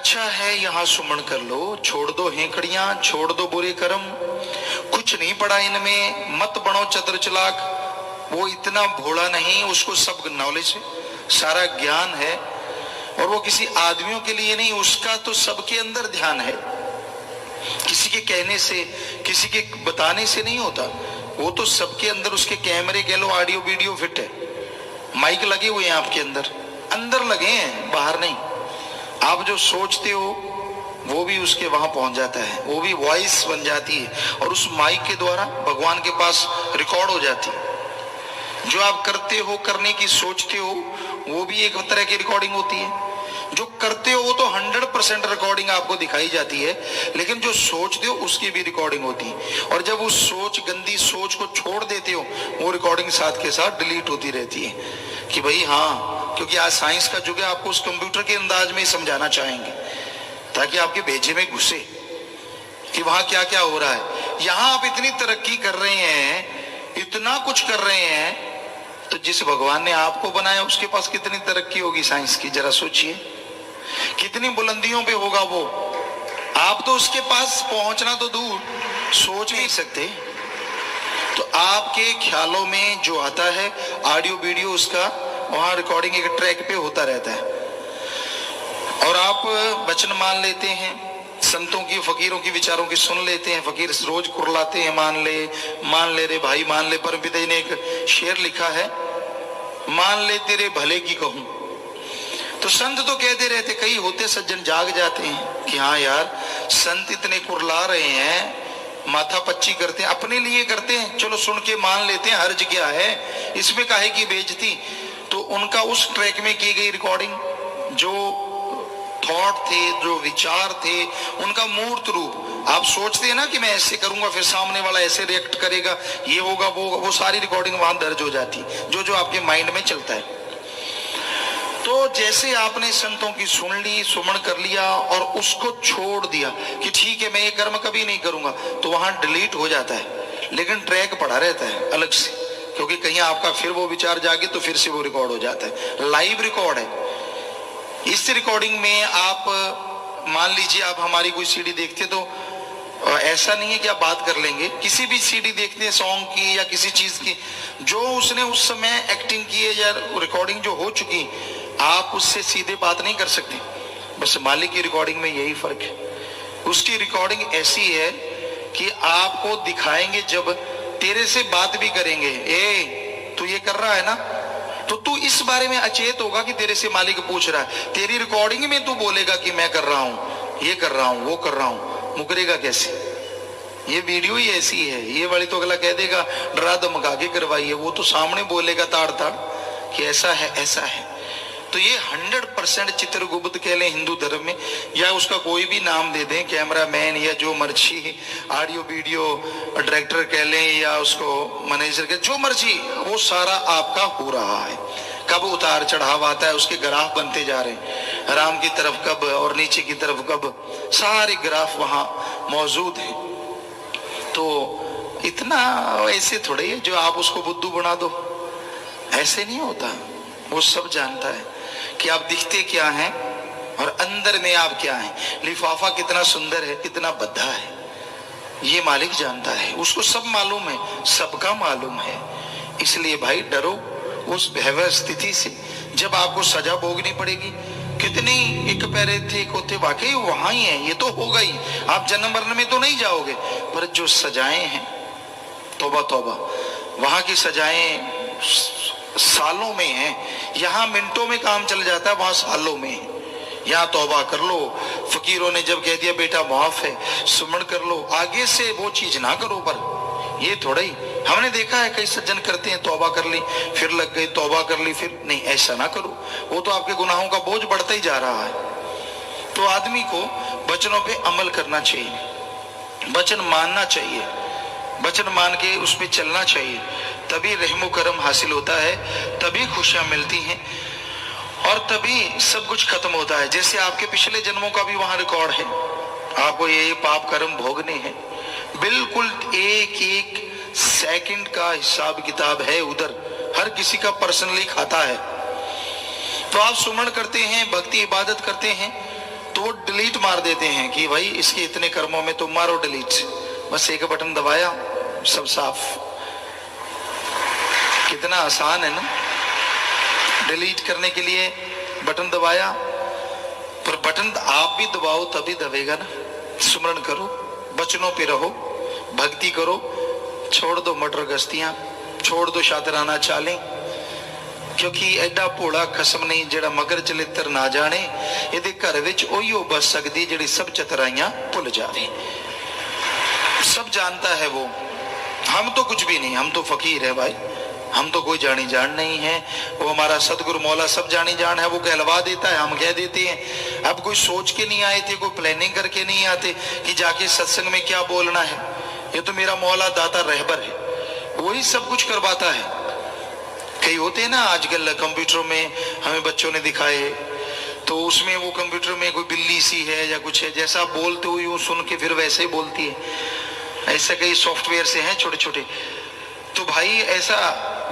अच्छा है यहाँ सुमन कर लो, छोड़ दो हेकड़ियां, छोड़ दो बुरे कर्म, कुछ नहीं पड़ा इनमें, मत बनो चतुर चालाक। वो इतना भोला नहीं, उसको सब नॉलेज है, सारा ज्ञान है, और वो किसी आदमियों के लिए नहीं, उसका तो सबके अंदर ध्यान है, किसी के कहने से किसी के बताने से नहीं होता। वो तो सबके अंदर, उसके कैमरे कह लो, ऑडियो वीडियो फिट है, माइक लगे हुए हैं आपके अंदर, अंदर लगे हैं, बाहर नहीं। आप जो सोचते हो वो भी उसके वहां पहुंच जाता है, वो भी वॉइस बन जाती है, और उस माइक के द्वारा भगवान के पास रिकॉर्ड हो जाती है। जो आप करते हो, करने की सोचते हो, वो भी एक तरह की रिकॉर्डिंग होती है। जो करते हो वो तो 100% रिकॉर्डिंग आपको दिखाई जाती है, लेकिन जो सोचते हो उसकी भी रिकॉर्डिंग होती है। और जब उस सोच, गंदी सोच को छोड़ देते हो, वो रिकॉर्डिंग साथ के साथ डिलीट होती रहती है कि भाई हाँ, क्योंकि आज साइंस का युग है, आपको उस कंप्यूटर के अंदाज में समझाना चाहेंगे ताकि आपके भेजे में घुसे कि वहां क्या क्या हो रहा है। यहां आप इतनी तरक्की कर रहे हैं, इतना कुछ कर रहे हैं, तो जिस भगवान ने आपको बनाया उसके पास कितनी तरक्की होगी साइंस की, जरा सोचिए, कितनी बुलंदियों पे होगा वो। आप तो उसके पास पहुंचना तो दूर, सोच नहीं सकते। तो आपके ख्यालों में जो आता है ऑडियो वीडियो, उसका वहां रिकॉर्डिंग एक ट्रैक पे होता रहता है, और आप वचन मान लेते हैं, संतों की, फकीरों की विचारों की सुन लेते हैं। फकीर रोज कुरलाते हैं, मान ले रे भाई मान ले। परमपिता जी ने एक शेर लिखा है, मान ले तेरे भले की कहूं। तो संत तो कहते रहते, कई होते सज्जन जाग जाते हैं कि हाँ यार, संत इतने कुरला रहे हैं, माथा पच्ची करते हैं, अपने लिए करते हैं, चलो सुन के मान लेते हैं, हर्ज क्या है इसमें, काहे की बेइज्जती। तो उनका उस ट्रैक में की गई रिकॉर्डिंग, जो थॉट थे, जो विचार थे, उनका मूर्त रूप, आप सोचते हैं ना कि मैं ऐसे करूंगा फिर सामने वाला ऐसे रिएक्ट करेगा, ये होगा वो होगा, वो सारी रिकॉर्डिंग वहां दर्ज हो जाती, जो आपके माइंड में चलता है। तो जैसे आपने संतों की सुन ली, सुमन कर लिया और उसको छोड़ दिया कि ठीक है मैं ये कर्म कभी नहीं करूंगा, तो वहां डिलीट हो जाता है, लेकिन ट्रैक पड़ा रहता है अलग से, क्योंकि कहीं आपका फिर वो विचार जागे तो फिर से वो रिकॉर्ड हो जाता है, लाइव रिकॉर्ड है। इस रिकॉर्डिंग में आप मान लीजिए, आप हमारी कोई सीडी देखते तो ऐसा नहीं है कि आप बात कर लेंगे, किसी भी सीडी देखते हैं सॉन्ग की या किसी चीज की, जो उसने उस समय एक्टिंग की है या रिकॉर्डिंग जो हो चुकी, आप उससे सीधे बात नहीं कर सकते। बस मालिक की रिकॉर्डिंग में यही फर्क है, उसकी रिकॉर्डिंग ऐसी है कि आपको दिखाएंगे, जब तेरे से बात भी करेंगे, ए तू ये कर रहा है ना, तो तू इस बारे में अचेत होगा कि तेरे से मालिक पूछ रहा है। तेरी रिकॉर्डिंग में तू बोलेगा कि मैं कर रहा हूं, ये कर रहा हूं, वो कर रहा हूं, मुकरेगा कैसे? ये वीडियो ही ऐसी है, ये वाली तो अगला कह देगा डरा धमका के करवाई है, वो तो सामने बोलेगा ताड़ ताड़ कि ऐसा है ऐसा है। तो ये 100% चित्रगुप्त कह लें हिंदू धर्म में, या उसका कोई भी नाम दे दें, कैमरामैन या जो मर्जी, ऑडियो वीडियो डायरेक्टर कह लें या उसको मैनेजर कह, जो मर्जी, वो सारा आपका हो रहा है। कब उतार चढ़ाव आता है, उसके ग्राफ बनते जा रहे हैं, राम की तरफ कब और नीचे की तरफ कब, सारे ग्राफ वहां मौजूद है। तो इतना ऐसे थोड़े है जो आप उसको बुद्धू बना दो, ऐसे नहीं होता। वो सब जानता है कि आप दिखते क्या हैं और अंदर में आप क्या हैं, लिफाफा कितना सुंदर है, कितना बद्धा है, ये मालिक जानता है, उसको सब मालूम है, सबका मालूम है। इसलिए भाई डरो उस भयावह स्थिति से, जब आपको सजा भोगनी पड़ेगी। कितनी एक पैरे थे कोते, वाकई वहां ही है, ये तो होगा ही, आप जन्म मरण में तो नहीं जाओगे, पर जो सजाएं हैं, तौबा तौबा, वहां की सजाएं सालों में है, यहाँ मिनटों में काम चल जाता है, वहां सालों में है। यहाँ तौबा कर लो, फकीरों ने जब कह दिया बेटा माफ है, सुमन कर लो, आगे से वो चीज ना करो। पर ये थोड़ा ही, हमने देखा है कई सज्जन करते हैं, तौबा कर ली फिर लग गई, तौबा कर ली फिर नहीं, ऐसा ना करो, वो तो आपके गुनाहों का बोझ बढ़ता ही जा रहा है। तो आदमी को वचनों पे अमल करना चाहिए, वचन मानना चाहिए, वचन मान के उस पर चलना चाहिए, तभी रहमो करम हासिल होता है, तभी खुशियां मिलती हैं और तभी सब कुछ खत्म होता है। जैसे आपके पिछले जन्मों का भी वहां रिकॉर्ड है, आपको ये पाप कर्म भोगने हैं, बिल्कुल एक एक सेकंड का हिसाब किताब है उधर, हर किसी का पर्सनली खाता है। तो आप सुमन करते हैं, भक्ति इबादत करते हैं, तो वो डिलीट मार देते हैं कि भाई इसके इतने कर्मों में तो मारो डिलीट, बस एक बटन दबाया सब साफ। कितना आसान है ना, डिलीट करने के लिए बटन दबाया, पर बटन आप भी दबाओ तभी दबेगा ना। सुमरण करो, वचनों पे रहो, भक्ति करो, छोड़ दो मटर गश्तियां, छोड़ दो शातराना चालें, क्योंकि एडा भोला खसम नहीं जेड़ा मगर चलित्र ना जाने, इहदे घर विच ओहियो बस सकदी जेड़ी सब चतुराइयां भुल जावे। सब जानता है वो, हम तो कुछ भी नहीं, हम तो फकीर है भाई, हम तो कोई जानी जान नहीं है। वो हमारा सतगुरु मौला सब जानी जान है, वो कहलवा देता है, हम कह देते हैं। अब कोई सोच के नहीं आए थे, कोई प्लानिंग करके नहीं आते कि जाके सत्संग में क्या बोलना है। ये तो मेरा मौला दाता रहबर है, वही सब कुछ करवाता है। कई होते हैं ना आजकल कंप्यूटर में हमें बच्चों ने दिखाए, तो उसमें वो कंप्यूटर में कोई बिल्ली सी है या कुछ है, जैसा आप बोलते हो यूं सुन के फिर वैसे ही बोलती है। ऐसा कई सॉफ्टवेयर से हैं छोटे छोटे, तो भाई ऐसा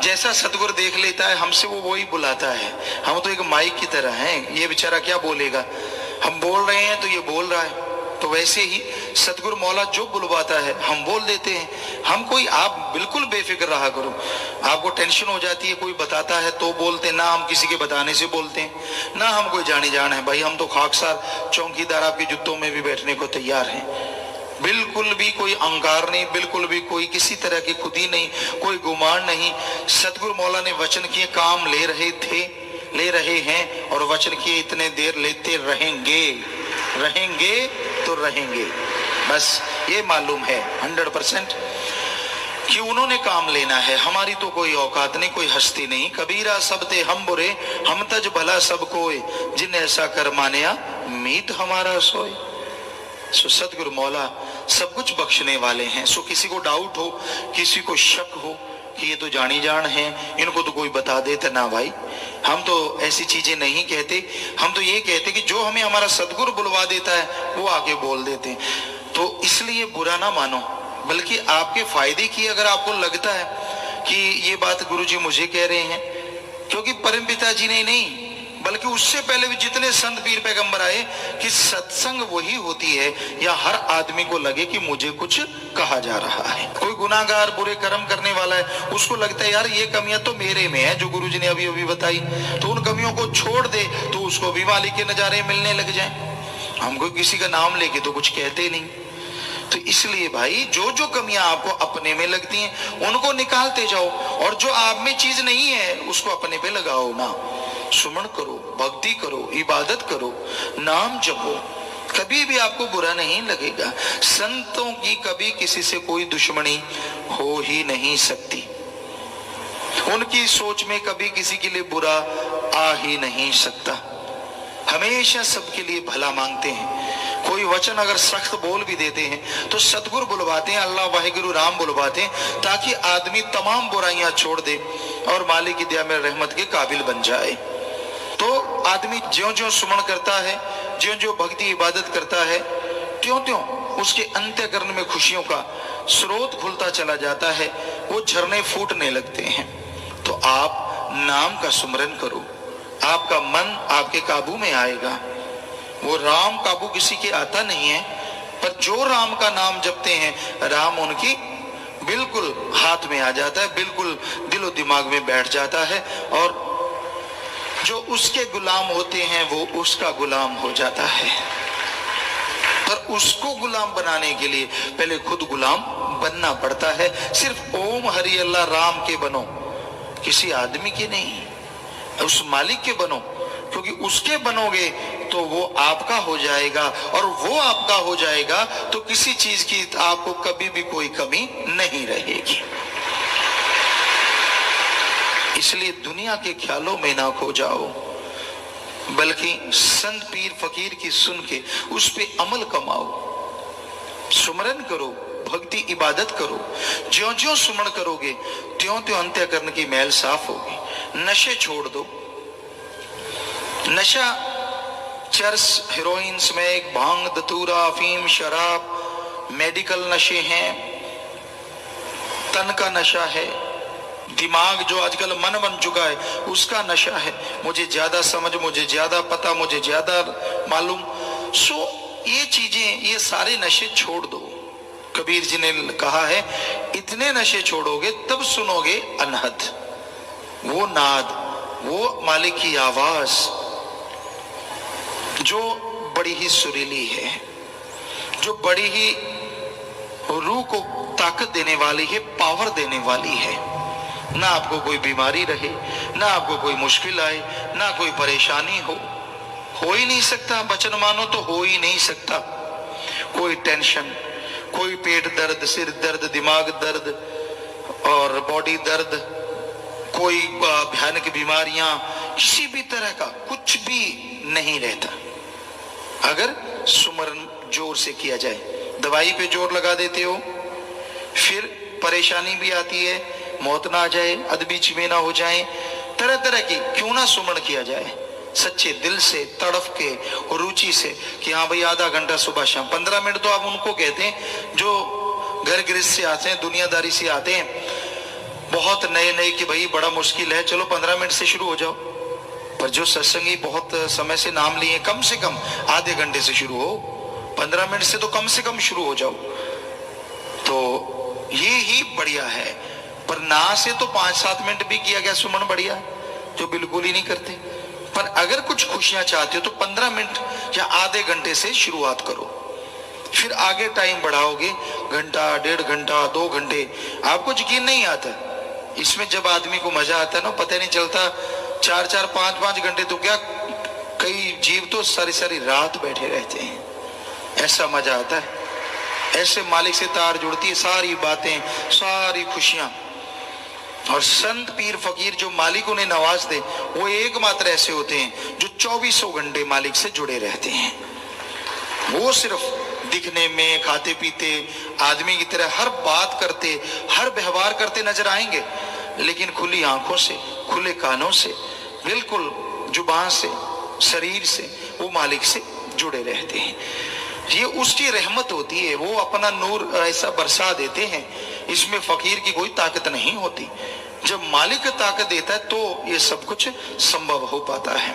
जैसा सतगुरु देख लेता है हमसे वो वही बुलाता है। हम तो एक माइक की तरह हैं, ये बेचारा क्या बोलेगा, हम बोल रहे हैं तो ये बोल रहा है। तो वैसे ही सतगुरु मौला जो बुलवाता है हम बोल देते हैं। हम कोई, आप बिल्कुल बेफिक्र रहा करो, आपको टेंशन हो जाती है कोई बताता है तो बोलते हैं ना, हम किसी के बताने से बोलते हैं ना, हम कोई जानी जान है भाई, हम तो खाकसार चौकीदार आपके जूतों में भी बैठने को तैयार हैं। बिल्कुल भी कोई अहंकार नहीं, बिल्कुल भी कोई किसी तरह की खुदी नहीं, कोई गुमान नहीं। सतगुरु मौला ने वचन किए, काम ले रहे थे, ले रहे हैं, और वचन किए इतने देर लेते रहेंगे, रहेंगे तो रहेंगे। बस ये मालूम है 100% कि उन्होंने काम लेना है। हमारी तो कोई औकात नहीं, कोई हस्ती नहीं। कबीरा सब ते हम बुरे, हम तज भला सब कोय, जिन ऐसा कर मानिया मीत हमारा सोए। सो सतगुरु मौला सब कुछ बख्शने वाले हैं। सो किसी को डाउट हो, किसी को शक हो कि ये तो जानी जान है, इनको तो कोई बता देता ना भाई, हम तो ऐसी चीजें नहीं कहते। हम तो ये कहते कि जो हमें हमारा सतगुरु बुलवा देता है वो आके बोल देते हैं। तो इसलिए बुरा ना मानो, बल्कि आपके फायदे की अगर आपको लगता है कि ये बात गुरुजी मुझे कह रहे हैं, क्योंकि परम पिता जी ने नहीं बल्कि उससे पहले भी जितने संत पीर पैगंबर आए कि सत्संग वही होती है या हर आदमी को लगे कि मुझे कुछ कहा जा रहा है। कोई गुनाहगार बुरे कर्म करने वाला है, उसको लगता है यार ये कमियां तो मेरे में है जो गुरुजी ने अभी अभी बताई, तो उन कमियों को छोड़ दे तो उसको भी मालिक के नजारे मिलने लग जाए। हमको किसी का नाम लेके तो कुछ कहते नहीं। तो इसलिए भाई जो जो कमियां आपको अपने में लगती हैं उनको निकालते जाओ, और जो आप में चीज नहीं है उसको अपने पे लगाओ ना। सुमन करो, भक्ति करो, इबादत करो, नाम जपो, कभी भी आपको बुरा नहीं लगेगा। संतों की कभी किसी से कोई दुश्मनी हो ही नहीं सकती, उनकी सोच में कभी किसी के लिए बुरा आ ही नहीं सकता। हमेशा सबके लिए भला मांगते हैं। कोई वचन अगर सख्त बोल भी देते हैं तो सतगुरु बुलवाते हैं, अल्लाह वाहिगुरु राम बुलवाते हैं, ताकि आदमी तमाम बुराइयां छोड़ दे और मालिक की दया में रहमत के काबिल बन जाए। तो आदमी ज्यों ज्यों सुमन करता है, ज्यों ज्यों भक्ति इबादत करता है, त्यों त्यों उसके अंतःकरण में खुशियों का स्रोत खुलता चला जाता है, वो झरने फूटने लगते हैं। तो आप नाम का सुमरन करो, आपका मन आपके काबू में आएगा। वो राम काबू किसी के आता नहीं है, पर जो राम का नाम जपते हैं राम उनकी बिल्कुल हाथ में आ जाता है, बिल्कुल दिलो दिमाग में बैठ जाता है, और जो उसके गुलाम होते हैं वो उसका गुलाम हो जाता है। पर उसको गुलाम बनाने के लिए पहले खुद गुलाम बनना पड़ता है। सिर्फ ओम हरि अल्लाह राम के बनो, किसी आदमी के नहीं, उस मालिक के बनो, क्योंकि उसके बनोगे तो वो आपका हो जाएगा, और वो आपका हो जाएगा तो किसी चीज की आपको कभी भी कोई कमी नहीं रहेगी। इसलिए दुनिया के ख्यालों में ना खो जाओ, बल्कि संत पीर फकीर की सुन के उस पे अमल कमाओ। सुमरन करो, भक्ति इबादत करो। ज्यों ज्यों सुमन करोगे त्यों त्यों अंतःकरण की मैल साफ होगी। नशे छोड़ दो। नशा चरस, हेरोइन, स्मैक, भांग, धतूरा, अफीम, शराब, मेडिकल नशे हैं, तन का नशा है, दिमाग जो आजकल मन बन चुका है उसका नशा है। मुझे ज्यादा समझ, मुझे ज्यादा पता, मुझे ज्यादा मालूम, सो ये चीजें, ये सारे नशे छोड़ दो। कबीर जी ने कहा है, इतने नशे छोड़ोगे तब सुनोगे अनहद, वो नाद, वो मालिक की आवाज जो बड़ी ही सुरीली है, जो बड़ी ही रूह को ताकत देने वाली है, पावर देने वाली है। ना आपको कोई बीमारी रहे, ना आपको कोई मुश्किल आए, ना कोई परेशानी हो ही नहीं सकता। वचन मानो तो हो ही नहीं सकता। कोई टेंशन, कोई पेट दर्द, सिर दर्द, दिमाग दर्द और बॉडी दर्द, कोई भयानक बीमारियां, किसी भी तरह का कुछ भी नहीं रहता अगर सुमरन जोर से किया जाए। दवाई पे जोर लगा देते हो, फिर परेशानी भी आती है, मौत ना आ जाए, अदबीच में ना हो जाए, तरह तरह की, क्यों ना सुमरण किया जाए सच्चे दिल से, तड़फ के और रुचि से कि हाँ भाई आधा घंटा सुबह शाम। 15 मिनट तो आप उनको कहते हैं जो घर गृहस्थ से आते हैं, दुनियादारी से आते हैं, बहुत नए नए कि भाई बड़ा मुश्किल है, चलो 15 मिनट से शुरू हो जाओ। पर जो सत्संगी बहुत समय से नाम लिए, कम से कम आधे घंटे से शुरू हो, 15 मिनट से तो कम से कम शुरू हो जाओ, तो ये ही बढ़िया है। पर ना से तो 5-7 मिनट भी किया गया सुमन बढ़िया, जो बिल्कुल ही नहीं करते। पर अगर कुछ खुशियां चाहते हो तो 15 मिनट या आधे घंटे से शुरुआत करो, फिर आगे टाइम बढ़ाओगे, घंटा, 1.5 घंटा, 2 घंटे, आपको यकीन नहीं आता। इसमें जब आदमी को मजा आता है ना, पता नहीं चलता 4-4, 5-5 घंटे, तो क्या कई जीव तो सारी सारी रात बैठे रहते हैं, ऐसा मजा आता है। ऐसे मालिक से तार जुड़ती है, सारी बातें, सारी खुशियां। और संत पीर फकीर जो मालिक उन्हें नवाज दे, वो एकमात्र ऐसे होते हैं जो 24 घंटे मालिक से जुड़े रहते हैं। वो सिर्फ दिखने में, खाते पीते आदमी की तरह हर बात करते, हर व्यवहार करते नजर आएंगे, लेकिन खुली आंखों से, खुले कानों से, बिल्कुल जुबान से, शरीर से वो मालिक से जुड़े रहते हैं। ये उसकी रहमत होती है, वो अपना नूर ऐसा बरसा देते हैं, इसमें फकीर की कोई ताकत नहीं होती। जब मालिक ताकत देता है तो ये सब कुछ संभव हो पाता है।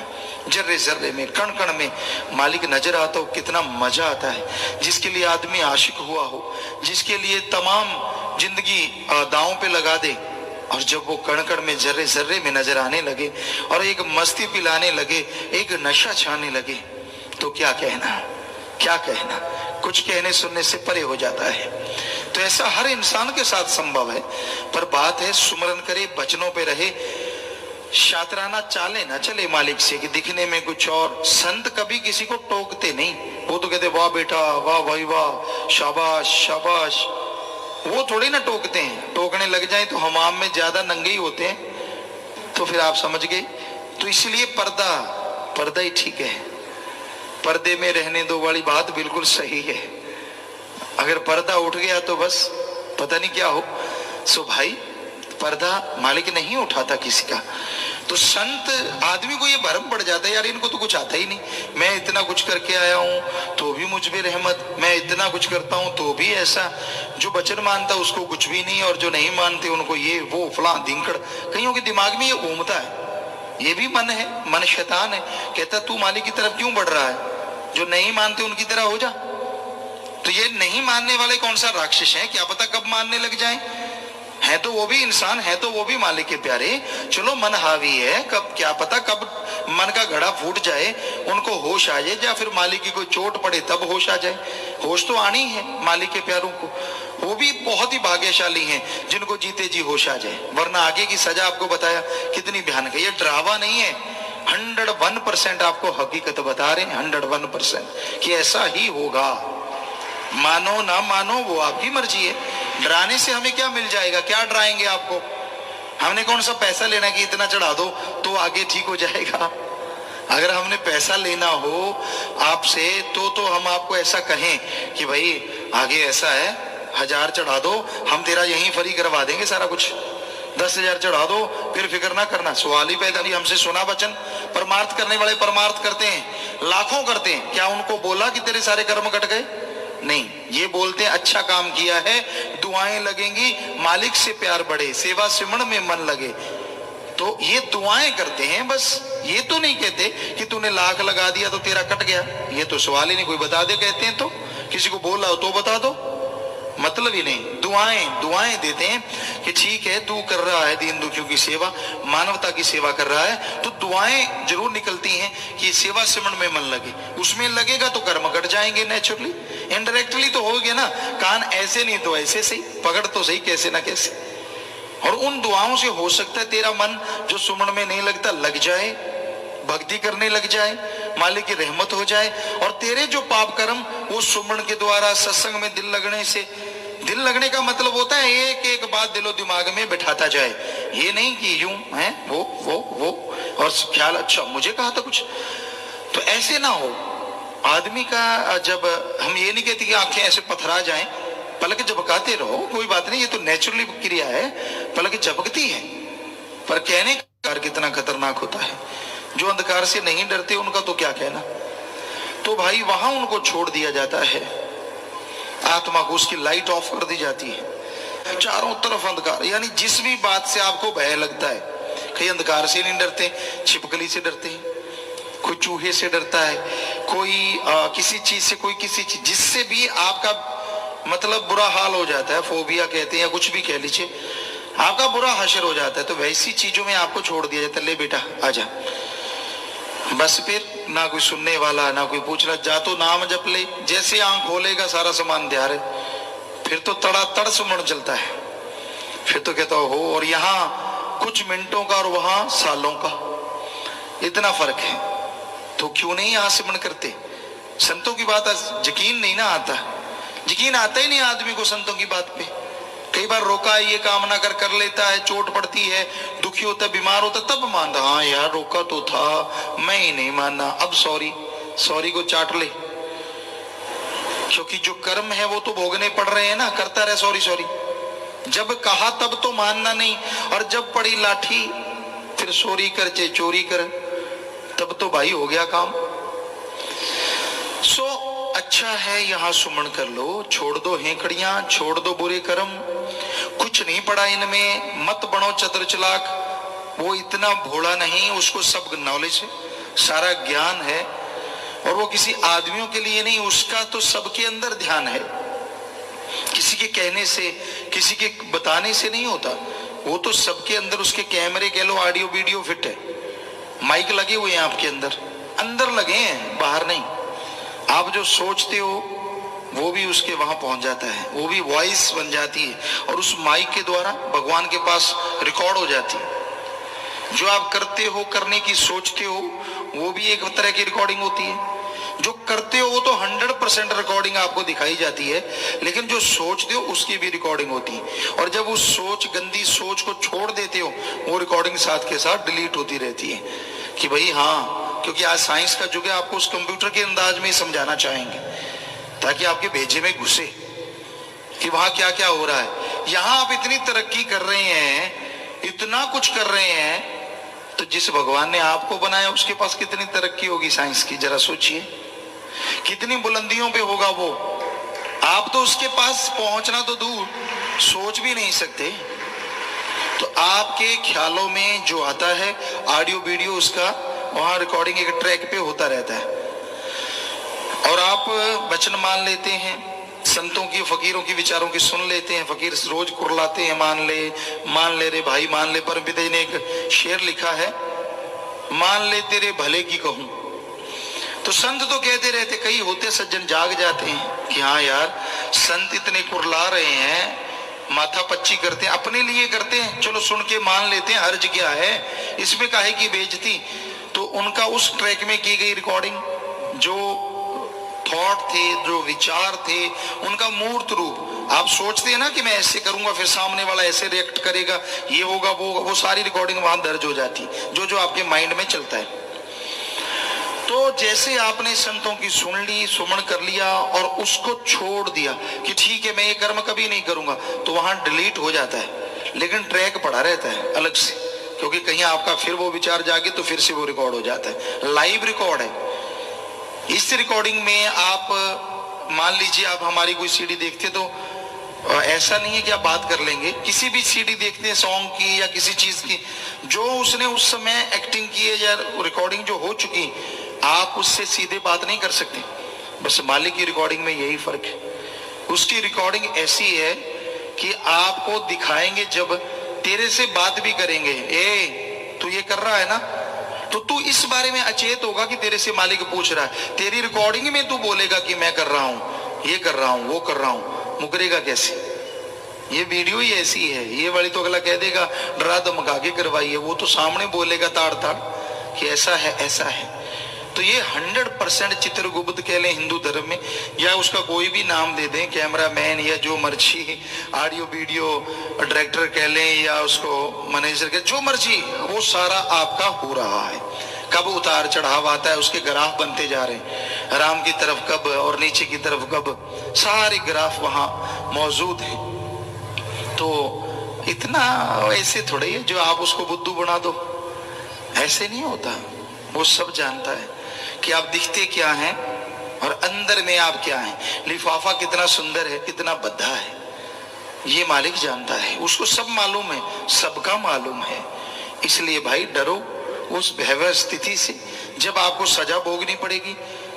जर्रे जर्रे में, कण कण में मालिक नजर आता हो, कितना मजा आता है। जिसके लिए आदमी आशिक हुआ हो, जिसके लिए तमाम जिंदगी दांव पे लगा दे, और जब वो कण कण में, जर्रे जर्रे में नजर आने लगे और एक मस्ती पिलाने लगे, एक नशा छाने लगे, तो क्या कहना, क्या कहना, कुछ कहने सुनने से परे हो जाता है। तो ऐसा हर इंसान के साथ संभव है। पर बात है सुमरन करे, बचनों पे रहे, शातराना चाले ना चले मालिक से कि दिखने में कुछ और। संत कभी किसी को टोकते नहीं, वो तो कहते वाह बेटा, वाह भाई वाह, शाबाश शाबाश। वो थोड़ी ना टोकते हैं, टोकने लग जाए तो हमाम में ज्यादा नंगे ही होते हैं, तो फिर आप समझ गए। तो इसलिए पर्दा, पर्दा ही ठीक है, पर्दे में रहने दो वाली बात बिल्कुल सही है। अगर पर्दा उठ गया तो बस पता नहीं क्या हो। सो भाई, पर्दा मालिक नहीं उठाता किसी का। तो संत आदमी को ये भरम पड़ जाता है, यार इनको तो कुछ आता ही नहीं, मैं इतना कुछ करके आया हूं तो भी मुझ पे रहमत, मैं इतना कुछ करता हूं तो भी ऐसा। जो वचन मानता उसको कुछ भी नहीं, और जो नहीं मानते उनको ये वो फलां धिंकड़। कईयों के दिमाग में ये घूमता है, ये भी मन है, मन शैतान है, कहता तू मालिक की तरफ क्यों बढ़ रहा है, जो नहीं मानते उनकी तरह हो जा। तो ये नहीं मानने वाले कौन सा राक्षस हैं, क्या पता कब मानने लग जाएं। है तो वो भी इंसान, है तो वो भी मालिक के प्यारे, चलो मन हावी है, कब क्या पता कब मन का घड़ा फूट जाए, उनको होश आ जाए, या फिर मालिक की कोई चोट पड़े तब होश आ जाए। होश तो आनी है मालिक के प्यारों को, वो भी बहुत ही भाग्यशाली हैं जिनको जीते जी होश आ जाए, वरना आगे की सजा आपको बताया कितनी भयानक है। ये ड्रावा नहीं है, 101% आपको हकीकत बता रहे हैं, 101% कि ऐसा ही होगा। मानो ना मानो वो आपकी मर्जी है। डराने से हमें क्या मिल जाएगा, क्या डराएंगे आपको, हमने कौन सा पैसा लेना कि इतना चढ़ा दो तो आगे ठीक हो जाएगा। अगर हमने पैसा लेना हो आपसे तो हम आपको ऐसा कहें कि भाई आगे ऐसा है, 1000 चढ़ा दो, हम तेरा यहीं फ्री करवा देंगे सारा कुछ, 10,000 चढ़ा दो, फिर फिक्र ना करना। सवाल ही पैदा नहीं, हमसे सुना वचन। परमार्थ करने वाले परमार्थ करते हैं, लाखों करते हैं, क्या उनको बोला कि तेरे सारे कर्म कट गए? नहीं, ये बोलते हैं अच्छा काम किया है, दुआएं लगेंगी, मालिक से प्यार बढ़े, सेवा सिमरण में मन लगे, तो ये दुआएं करते हैं, बस ये तो नहीं कहते कि तूने लाख लगा दिया तो तेरा कट गया। ये तो सवाल ही नहीं, कोई बता दे कहते हैं तो, किसी को बोल रहा हो तो बता दो, मतलब ही नहीं। दुआएं देते हैं कि ठीक है तू कर रहा है दीन दुखियों की सेवा, मानवता की सेवा कर रहा है, तो दुआएं जरूर निकलती हैं कि सेवा सिमरन में मन लगे। उसमें लगेगा तो कर्म कट जाएंगे नेचुरली, इनडायरेक्टली तो हो गया ना। कान ऐसे नहीं तो ऐसे सही, पकड़ तो सही कैसे ना कैसे। और उन दुआओं से हो सकता है तेरा मन जो सुमन में नहीं लगता लग जाए, भक्ति करने लग जाए, मालिक की रहमत हो जाए, और तेरे जो पाप कर्म वो सुमन के द्वारा सत्संग में दिल लगने से, दिल लगने का मतलब होता है एक एक बात दिलो दिमाग में बैठाता जाए। ये नहीं कि यूं है वो और ख्याल अच्छा मुझे कहा था कुछ, तो ऐसे ना हो। आदमी का जब हम ये नहीं कहते कि आंखें ऐसे पथरा जाएं, पलक झपकाते रहो, कोई बात नहीं, ये तो नेचुरली क्रिया है, पलक झपकती है। पर कहने का कितना खतरनाक होता है। जो अंधकार से नहीं डरते उनका तो क्या कहना। तो भाई वहां उनको छोड़ दिया जाता है, आत्मा को उसकी लाइट ऑफ कर दी जाती है। चारों तरफ अंधकार, यानी जिस भी बात से आपको भय लगता है, कई अंधकार से नहीं डरते, छिपकली से डरते हैं, कोई चूहे से डरता है, कोई किसी चीज से, कोई किसी चीज जिससे भी आपका मतलब बुरा हाल हो जाता है, फोबिया कहते हैं या कुछ भी कह लीजिए, आपका बुरा हशर हो जाता है, तो वैसी चीजों में आपको छोड़ दिया जाता है। ले बेटा आजा, बस फिर ना कोई सुनने वाला ना कोई पूछ रहा, जा तो नाम जप ले, जैसे आंख खोलेगा सारा सामान तैयार है, फिर तो तड़ातड़ सुमन चलता है, फिर तो कहता हो। और यहाँ कुछ मिनटों का और वहां सालों का इतना फर्क है। तो क्यों नहीं यहाँ सिमरन करते? संतों की बात यकीन नहीं ना आता, यकीन आता ही नहीं आदमी को संतों की बात पे। कई बार रोका ये कामना कर लेता है, चोट पड़ती है, दुखी होता है, बीमार होता, तब मानता हाँ यार रोका तो था, मैं ही नहीं माना, अब सॉरी को चाट ले। क्योंकि जो कर्म है वो तो भोगने पड़ रहे हैं ना, करता रहे सॉरी। जब कहा तब तो मानना नहीं, और जब पड़ी लाठी फिर सॉरी कर चाहे चोरी कर, तब तो भाई हो गया काम। सो अच्छा है यहाँ सुमन कर लो, छोड़ दो हेकड़ियां, छोड़ दो बुरे कर्म, कुछ नहीं पड़ा इनमें, मत बनो चतुर चालाक। वो इतना भोला नहीं, उसको सब नॉलेज है, सारा ज्ञान है, और वो किसी आदमियों के लिए नहीं, उसका तो सबके अंदर ध्यान है। किसी के कहने से, किसी के बताने से नहीं होता, वो तो सबके अंदर, उसके कैमरे कह लो, ऑडियो वीडियो फिट है, माइक लगे हुए हैं आपके अंदर लगे हैं, बाहर नहीं। आप जो सोचते हो वो भी उसके वहां पहुंच जाता है, वो भी वॉइस बन जाती है, और उस माइक के द्वारा भगवान के पास रिकॉर्ड हो जाती है। जो आप करते हो, करने की सोचते हो, वो भी एक तरह की रिकॉर्डिंग होती है। जो करते हो वो तो 100% रिकॉर्डिंग आपको दिखाई जाती है, लेकिन जो सोचते हो उसकी भी रिकॉर्डिंग होती है। और जब उस गंदी सोच को छोड़ देते हो, वो रिकॉर्डिंग साथ के साथ डिलीट होती रहती है कि भाई हाँ, क्योंकि आज साइंस का युग है, आपको उस कंप्यूटर के अंदाज में समझाना चाहेंगे ताकि आपके भेजे में घुसे कि वहां क्या क्या हो रहा है। यहां आप इतनी तरक्की कर रहे हैं, इतना कुछ कर रहे हैं, तो जिस भगवान ने आपको बनाया उसके पास कितनी तरक्की होगी साइंस की, जरा सोचिए, कितनी बुलंदियों पे होगा वो। आप तो उसके पास पहुंचना तो दूर, सोच भी नहीं सकते। तो आपके ख्यालों में जो आता है ऑडियो वीडियो, उसका वहां रिकॉर्डिंग एक ट्रैक पे होता रहता है, और आप वचन मान लेते हैं, संतों की, फकीरों की विचारों की सुन लेते हैं। फकीर रोज कुरलाते हैं, मान ले रे भाई मान ले। परम पिता जी ने एक शेर लिखा है, मान ले तेरे भले की कहूं। तो संत तो कहते रहते, कई होते सज्जन जाग जाते हैं कि हाँ यार संत इतने कुरला रहे हैं, माथा पच्ची करते हैं, अपने लिए करते हैं, चलो सुन के मान लेते हैं, हर्ज क्या है इसमें, काहे की बेइज्जती। तो उनका उस ट्रैक में की गई रिकॉर्डिंग, जो थॉट थे, जो विचार थे, उनका मूर्त रूप, आप सोचते हैं ना कि मैं ऐसे करूंगा फिर सामने वाला ऐसे रिएक्ट करेगा, ये होगा वो होगा, वो सारी रिकॉर्डिंग वहां दर्ज हो जाती, जो आपके माइंड में चलता है। तो जैसे आपने संतों की सुन ली, सुमन कर लिया और उसको छोड़ दिया कि ठीक है मैं ये कर्म कभी नहीं करूंगा, तो वहां डिलीट हो जाता है, लेकिन ट्रैक पड़ा रहता है अलग से, क्योंकि कहीं आपका फिर वो विचार जागे तो फिर से वो रिकॉर्ड हो जाता है, लाइव रिकॉर्ड है। इस रिकॉर्डिंग में आप मान लीजिए आप हमारी कोई सीडी देखते, तो ऐसा नहीं है कि आप बात कर लेंगे, किसी भी सीडी देखते हैं सॉन्ग की या किसी चीज की, जो उसने उस समय एक्टिंग की है या रिकॉर्डिंग जो हो चुकी, आप उससे सीधे बात नहीं कर सकते। बस मालिक की रिकॉर्डिंग में यही फर्क है, उसकी रिकॉर्डिंग ऐसी है कि आपको दिखाएंगे, जब तेरे से बात भी करेंगे, ए तू ये कर रहा है ना, तो तू इस बारे में अचेत होगा कि तेरे से मालिक पूछ रहा है। तेरी रिकॉर्डिंग में तू बोलेगा कि मैं कर रहा हूं, ये कर रहा हूं, वो कर रहा हूं, मुकरेगा कैसे? ये वीडियो ही ऐसी है, ये वाली तो अगला कह देगा डरा धमका के करवाई है, वो तो सामने बोलेगा ताड़ ताड़ कि ऐसा है ऐसा है। तो ये 100% चित्रगुप्त कह लें हिंदू धर्म में, या उसका कोई भी नाम दे दें, कैमरामैन या जो मर्जी, ऑडियो वीडियो डायरेक्टर कह लें या उसको मैनेजर कह, जो मर्जी, वो सारा आपका हो रहा है। कब उतार चढ़ाव आता है उसके ग्राफ बनते जा रहे हैं, राम की तरफ कब और नीचे की तरफ कब, सारे ग्राफ वहां मौजूद है। तो इतना ऐसे थोड़े है जो आप उसको बुद्धू बना दो, ऐसे नहीं होता। वो सब जानता है कि आप दिखते क्या हैं और अंदर में आप क्या हैं, लिफाफा कितना सुंदर है, कितना बद्धा है, ये मालिक जानता है, उसको सब मालूम है, सबका मालूम है। इसलिए भाई डरो उस भयावह स्थिति से जब आपको सजा भोगनी पड़ेगी।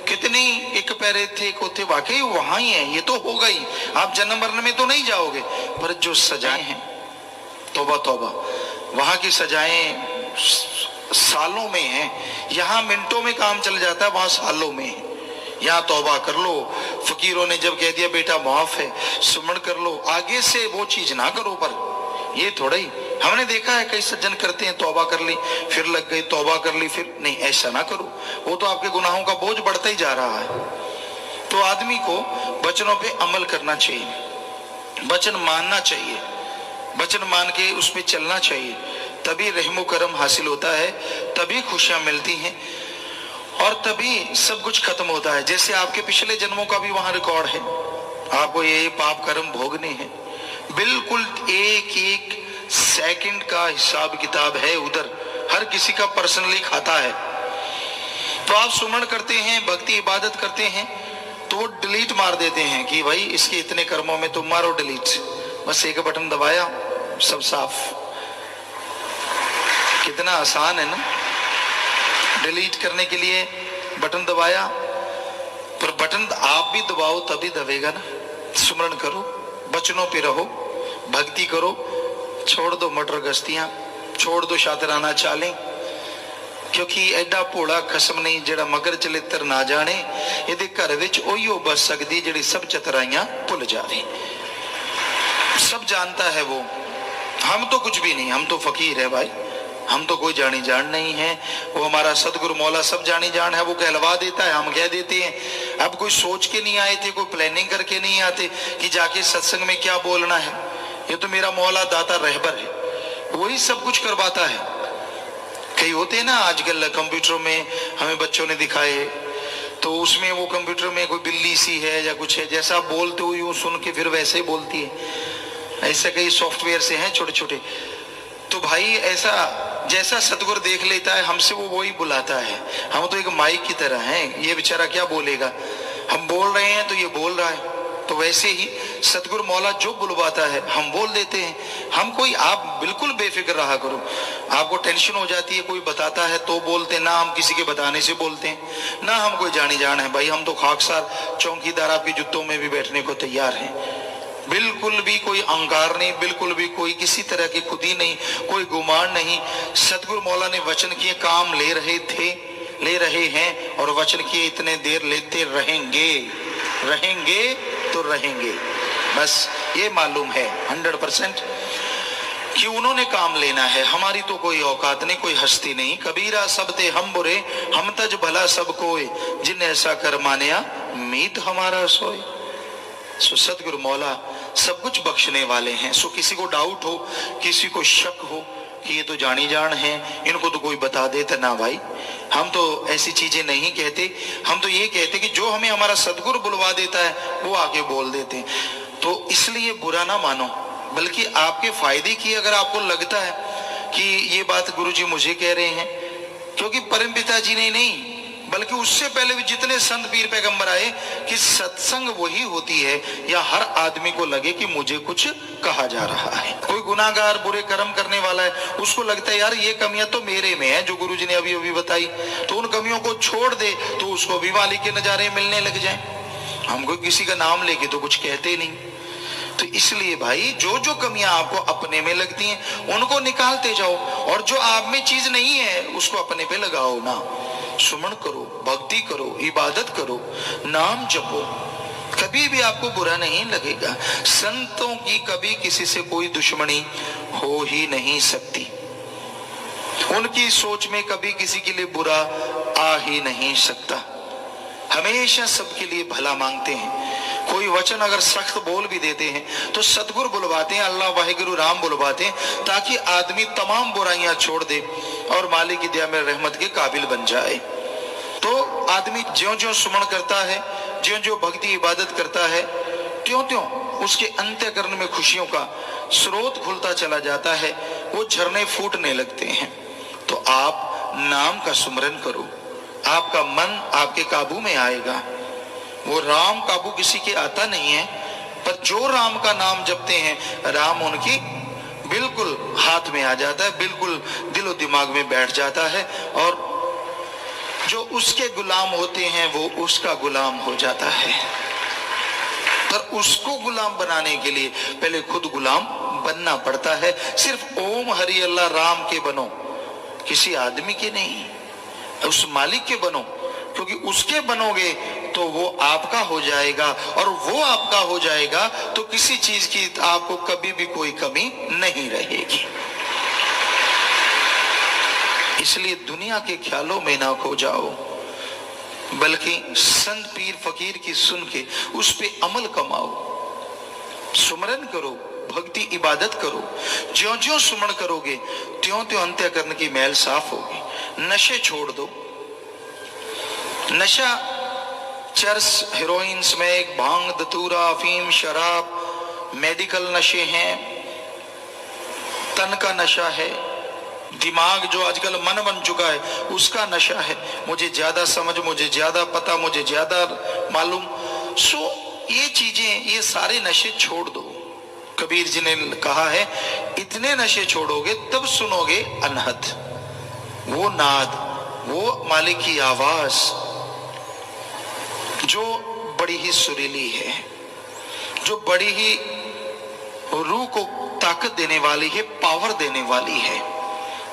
कितनी एक पैरे थे कोते, वाकई वहां ही है, ये तो होगा ही, आप जन्म मरण में तो नहीं जाओगे, पर जो सजाएं हैं, तौबा तौबा, वहां की सजाएं सालों में है, यहां मिनटों में काम चल जाता है, वहां सालों में है। यहाँ तौबा कर लो, फकीरों ने जब कह दिया बेटा माफ है, सुमन कर लो, आगे से वो चीज ना करो। पर ये थोड़ा ही, हमने देखा है कई सज्जन करते हैं, तौबा कर ली फिर लग गई, तौबा कर ली फिर नहीं, ऐसा ना करो, वो तो आपके गुनाहों का बोझ बढ़ता ही जा रहा है। तो आदमी को वचनों पे अमल करना चाहिए, वचन मानना चाहिए, वचन मान के उस पर चलना चाहिए, तभी रहमो करम हासिल होता है, तभी खुशियां मिलती हैं और तभी सब कुछ खत्म होता है। जैसे आपके पिछले जन्मों का भी वहां रिकॉर्ड है, आपको ये पाप कर्म भोगने हैं, बिल्कुल एक एक सेकंड का हिसाब किताब है उधर, हर किसी का पर्सनली खाता है। तो आप सुमन करते हैं, भक्ति इबादत करते हैं, तो वो डिलीट मार देते हैं कि भाई इसके इतने कर्मों में तुम मारो डिलीट, बस एक बटन दबाया सब साफ। कितना आसान है ना, डिलीट करने के लिए बटन दबाया, पर बटन आप भी दबाओ तभी दबेगा ना। सुमरण करो, वचनों पे रहो, भक्ति करो, छोड़ दो मटर गश्तियां, छोड़ दो शातराना चालें, क्योंकि एडा भोला खसम नहीं जेड़ा मगर चलित्र ना जाने, ये घर विच ओहियो बस सकदी जेड़ी सब चतराइयां भुल जावे। सब जानता है वो, हम तो कुछ भी नहीं, हम तो फकीर है भाई, हम तो कोई जानी जान नहीं है। वो हमारा सतगुरु मौला सब जानी जान है, वो कहलवा देता है, हम कह देते हैं। अब कोई सोच के नहीं आए थे, कोई प्लानिंग करके नहीं आते कि जाके सत्संग में क्या बोलना है, ये तो मेरा मौला दाता रहबर है, वही सब कुछ करवाता है। कई होते हैं ना आजकल कंप्यूटर में, हमें बच्चों ने दिखाए, तो उसमें वो कंप्यूटर में कोई बिल्ली सी है या कुछ है, जैसा आप बोलते हो यूं सुन के फिर वैसे ही बोलती है। ऐसे कई सॉफ्टवेयर से हैं छोटे छोटे, तो भाई ऐसा जैसा सतगुरु देख लेता है हमसे, वो वही बुलाता है। हम तो एक माइक की तरह हैं, ये बेचारा क्या बोलेगा, हम बोल रहे हैं तो ये बोल रहा है। तो वैसे ही सतगुरु मौला जो बुलवाता है हम बोल देते हैं। हम कोई, आप बिल्कुल बेफिक्र रहा करो, आपको टेंशन हो जाती है कोई बताता है तो बोलते, ना हम किसी के बताने से बोलते हैं, ना हम कोई जानी जान है भाई, हम तो खाकसार चौकीदार आपके जूतों में भी बैठने को तैयार हैं। बिल्कुल भी कोई अहंकार नहीं, बिल्कुल भी कोई किसी तरह की खुदी नहीं, कोई गुमान नहीं। सतगुरु मौला ने वचन किए, काम ले रहे थे, ले रहे हैं, और वचन किए इतने देर लेते रहेंगे, रहेंगे तो रहेंगे। बस ये मालूम है 100% कि उन्होंने काम लेना है, हमारी तो कोई औकात नहीं, कोई हस्ती नहीं। कबीरा सब ते हम बुरे, हम तज भला सब कोई, जिन ऐसा कर मानिया मीत हमारा सोए। सो सतगुरु मौला सब कुछ बख्शने वाले हैं। सो किसी को डाउट हो, किसी को शक हो कि ये तो जानी जान है, इनको तो कोई बता देता, ना भाई हम तो ऐसी चीजें नहीं कहते। हम तो ये कहते कि जो हमें हमारा सतगुरु बुलवा देता है वो आके बोल देते हैं। तो इसलिए बुरा ना मानो, बल्कि आपके फायदे की अगर आपको लगता है कि ये बात गुरुजी मुझे कह रहे हैं, क्योंकि परम पिता जी ने नहीं, बल्कि उससे पहले भी जितने संत पीर पैगंबर आए कि सत्संग वही होती है या हर आदमी को लगे कि मुझे कुछ कहा जा रहा है। कोई गुनाहगार बुरे कर्म करने वाला है, उसको लगता है यार ये कमियां तो मेरे में है जो गुरुजी ने अभी अभी बताई, तो उन कमियों को छोड़ दे तो उसको भी वाली के नजारे मिलने लग जाए। हमको किसी का नाम लेके तो कुछ कहते नहीं। तो इसलिए भाई जो जो कमियां आपको अपने में लगती हैं उनको निकालते जाओ, और जो आप में चीज नहीं है उसको अपने पे लगाओ ना। सुमन करो, भक्ति करो, इबादत करो, नाम जपो, कभी भी आपको बुरा नहीं लगेगा। संतों की कभी किसी से कोई दुश्मनी हो ही नहीं सकती, उनकी सोच में कभी किसी के लिए बुरा आ ही नहीं सकता, हमेशा सबके लिए भला मांगते हैं। कोई वचन अगर सख्त बोल भी देते हैं तो सतगुरु बुलवाते हैं, अल्लाह वाहिगुरु राम बुलवाते हैं, ताकि आदमी तमाम बुराइयां छोड़ दे और मालिक की दया में रहमत के काबिल बन जाए। तो आदमी ज्यों ज्यों सुमन करता है, ज्यों ज्यों भक्ति इबादत करता है, त्यों त्यों उसके अंतःकरण में खुशियों का स्रोत खुलता चला जाता है, वो झरने फूटने लगते हैं। तो आप नाम का सुमरन करो, आपका मन आपके काबू में आएगा। वो राम काबू किसी के आता नहीं है, पर जो राम का नाम जपते हैं राम उनकी बिल्कुल हाथ में आ जाता है, बिल्कुल दिलो दिमाग में बैठ जाता है, और जो उसके गुलाम होते हैं वो उसका गुलाम हो जाता है। पर उसको गुलाम बनाने के लिए पहले खुद गुलाम बनना पड़ता है। सिर्फ ओम हरि अल्लाह राम के बनो, किसी आदमी के नहीं, उस मालिक के बनो, क्योंकि उसके बनोगे तो वो आपका हो जाएगा, और वो आपका हो जाएगा तो किसी चीज की आपको कभी भी कोई कमी नहीं रहेगी। इसलिए दुनिया के ख्यालों में ना खो जाओ, बल्कि संत पीर फकीर की सुन के उस पे अमल कमाओ, सुमरन करो, भक्ति इबादत करो। ज्यों ज्यों सुमन करोगे त्यों त्यों अंतःकरण की मैल साफ होगी। नशे छोड़ दो, नशा चरस, हेरोइन, स्मैक, भांग, धतूरा, अफीम, शराब, मेडिकल नशे हैं, तन का नशा है, दिमाग जो आजकल मन बन चुका है उसका नशा है। मुझे ज्यादा समझ, मुझे ज्यादा पता, मुझे ज्यादा मालूम। सो ये चीजें, ये सारे नशे छोड़ दो। कबीर जी ने कहा है इतने नशे छोड़ोगे तब सुनोगे अनहद, वो नाद, वो मालिक की आवाज जो बड़ी ही सुरीली है, जो बड़ी ही रूह को ताकत देने वाली है, पावर देने वाली है।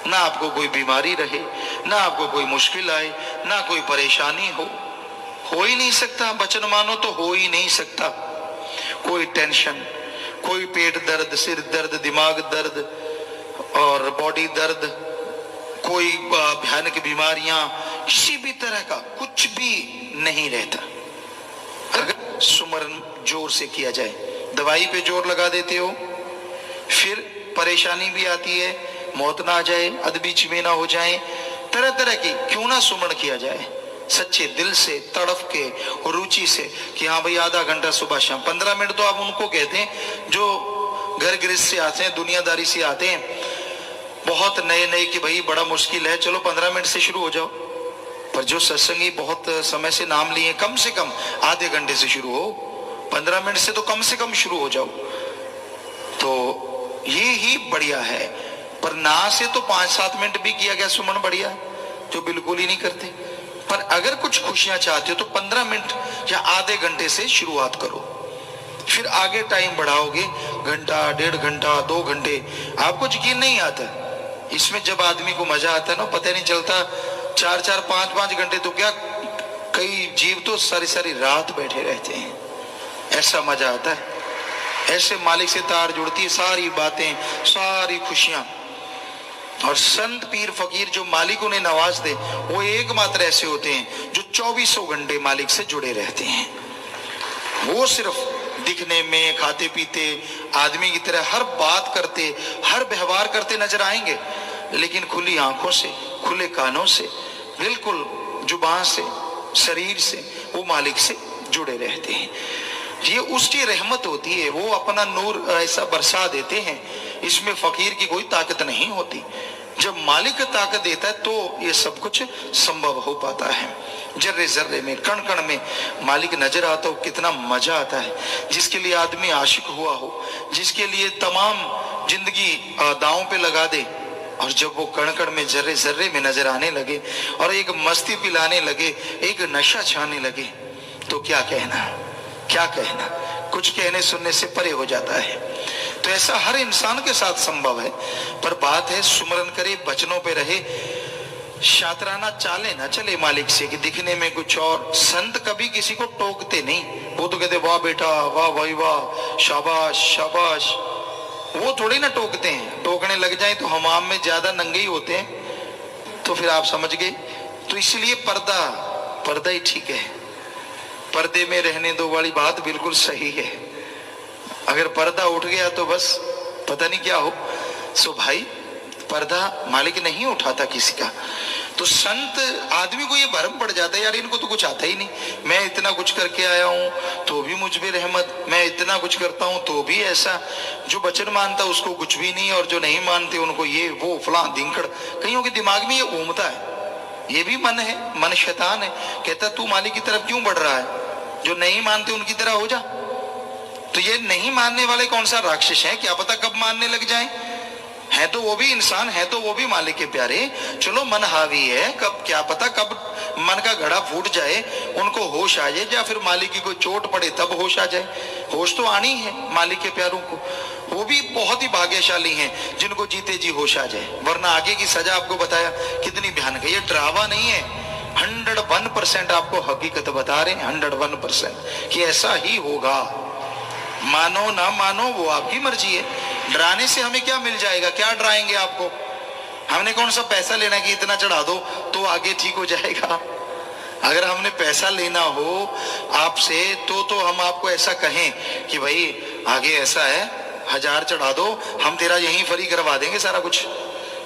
ना आपको कोई बीमारी रहे, ना आपको कोई मुश्किल आए, ना कोई परेशानी हो ही नहीं सकता। वचन मानो तो हो ही नहीं सकता। कोई टेंशन, कोई पेट दर्द, सिर दर्द, दिमाग दर्द और बॉडी दर्द, कोई भयानक बीमारियां, किसी भी तरह का कुछ भी नहीं रहता अगर सुमरन जोर से किया जाए। दवाई पे जोर लगा देते हो, फिर परेशानी भी आती है, मौत ना आ जाए, अदबीच में ना हो जाए, तरह तरह की, क्यों ना सुमन किया जाए सच्चे दिल से, तड़फ के, रुचि से, कि हाँ भाई आधा घंटा सुबह शाम, 15 मिनट तो आप उनको कहते हैं जो घर गृहस्थ से आते हैं, दुनियादारी से आते हैं, बहुत नए नए कि भाई बड़ा मुश्किल है, चलो 15 मिनट से शुरू हो जाओ। पर जो सत्संगी बहुत समय से नाम लिए, कम से कम आधे घंटे से शुरू हो, 15 मिनट से तो कम से कम शुरू हो जाओ, तो ये ही बढ़िया है। पर ना से तो 5-7 मिनट भी किया गया सुमन बढ़िया, जो बिल्कुल ही नहीं करते। पर अगर कुछ खुशियां चाहते हो तो 15 मिनट या आधे घंटे से शुरुआत करो, फिर आगे टाइम बढ़ाओगे, घंटा, 1.5 घंटा, 2 घंटे, आपको यकीन नहीं आता। इसमें जब आदमी को मजा आता है ना, पता नहीं चलता, 4-4, 5-5 घंटे तो क्या, कई जीव तो सारी सारी रात बैठे रहते हैं, ऐसा मजा आता है। ऐसे मालिक से तार जुड़ती है, सारी बातें, सारी खुशियां। और संत पीर फकीर जो मालिक उन्हें नवाज दे, वो एकमात्र ऐसे होते हैं जो 24 घंटे मालिक से जुड़े रहते हैं। वो सिर्फ दिखने में, खाते पीते आदमी की तरह हर बात करते, हर व्यवहार करते नजर आएंगे, लेकिन खुली आंखों से, खुले कानों से, बिल्कुल जुबान से, शरीर से वो मालिक से जुड़े रहते हैं। ये उसकी रहमत होती है, वो अपना नूर ऐसा बरसा देते हैं, इसमें फकीर की कोई ताकत नहीं होती। जब मालिक ताकत देता है तो ये सब कुछ संभव हो पाता है। जर्रे जर्रे में, कण कण में मालिक नजर आता हो, कितना मजा आता है। जिसके लिए आदमी आशिक हुआ हो, जिसके लिए तमाम जिंदगी दांव पे लगा दे, और जब वो कण कण में, जर्रे जर्रे में नजर आने लगे और एक मस्ती पिलाने लगे, एक नशा छाने लगे, तो क्या कहना, क्या कहना, कुछ कहने सुनने से परे हो जाता है। तो ऐसा हर इंसान के साथ संभव है, पर बात है सुमरन करे, बचनों पे रहे, शातराना चाले ना चले मालिक से कि दिखने में कुछ और। संत कभी किसी को टोकते नहीं, वो तो कहते वाह बेटा, वाह भाई वाह, शाबाश शाबाश, वो थोड़ी ना टोकते हैं। टोकने लग जाए तो हमाम में ज्यादा नंगे ही होते हैं, तो फिर आप समझ गए। तो इसलिए पर्दा, पर्दा ही ठीक है, पर्दे में रहने दो वाली बात बिल्कुल सही है। अगर पर्दा उठ गया तो बस पता नहीं क्या हो। सो भाई, पर्दा मालिक नहीं उठाता किसी का। तो संत आदमी को ये भरम पड़ जाता है, यार इनको तो कुछ आता ही नहीं, मैं इतना कुछ करके आया हूं तो भी मुझ पे रहमत, मैं इतना कुछ करता हूं तो भी ऐसा। जो वचन मानता उसको कुछ भी नहीं, और जो नहीं मानते उनको ये वो फलां धिंकड़। कईयों के दिमाग में ये घूमता है, ये भी मन है, मन शैतान है, कहता तू मालिक की तरफ क्यों बढ़ रहा है, जो नहीं मानते उनकी तरह हो जा। तो ये नहीं मानने वाले कौन सा राक्षस है, क्या पता कब मानने लग जाएं। है तो वो भी इंसान, है तो वो भी मालिक के प्यारे, चलो मन हावी है, कब क्या पता कब मन का घड़ा फूट जाए, उनको होश आ जाए, या फिर मालिक की कोई चोट पड़े तब होश आ जाए। होश तो आनी है मालिक के प्यारों को, वो भी बहुत ही भाग्यशाली हैं जिनको जीते जी होश आ जाए, वरना आगे की सजा आपको बताया कितनी भयानक है। ये ड्रावा नहीं है, 101% आपको हकीकत बता रहे हैं, 101% कि ऐसा ही होगा। मानो ना मानो वो आपकी मर्जी है। डराने से हमें क्या मिल जाएगा, क्या डराएंगे आपको, हमने कौन सा पैसा लेना है कि इतना चढ़ा दो तो आगे ठीक हो जाएगा। अगर हमने पैसा लेना हो आपसे तो हम आपको ऐसा कहें कि भाई आगे ऐसा है, 1000 चढ़ा दो, हम तेरा यहीं फ्री करवा देंगे सारा कुछ,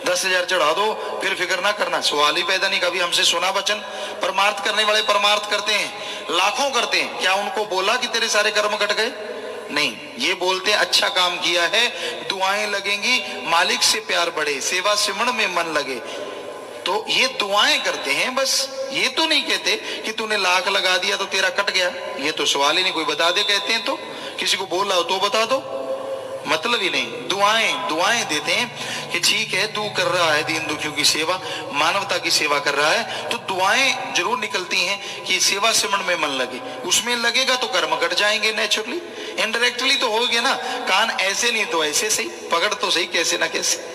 10,000 चढ़ा दो, फिर फिक्र ना करना। सवाल ही पैदा नहीं। कभी हमसे सुना वचन? परमार्थ करने वाले परमार्थ करते हैं, लाखों करते हैं, क्या उनको बोला कि तेरे सारे कर्म कट गए? नहीं, ये बोलते हैं अच्छा काम किया है, दुआएं लगेंगी, मालिक से प्यार बढ़े, सेवा सिमरण में मन लगे, तो ये दुआएं करते हैं बस। ये तो नहीं कहते कि तूने लाख लगा दिया तो तेरा कट गया, ये तो सवाल ही नहीं। कोई बता दे कहते हैं तो, किसी को बोल रहा हो तो बता दो, मतलब ही नहीं। दुआएं देते हैं कि ठीक है तू कर रहा है दीन दुखियों की सेवा, मानवता की सेवा कर रहा है, तो दुआएं जरूर निकलती हैं कि सेवा सिमरण में मन लगे। उसमें लगेगा तो कर्म कट जाएंगे नेचुरली, इनडायरेक्टली तो हो गया ना। कान ऐसे नहीं तो ऐसे सही, पकड़ तो सही कैसे ना कैसे।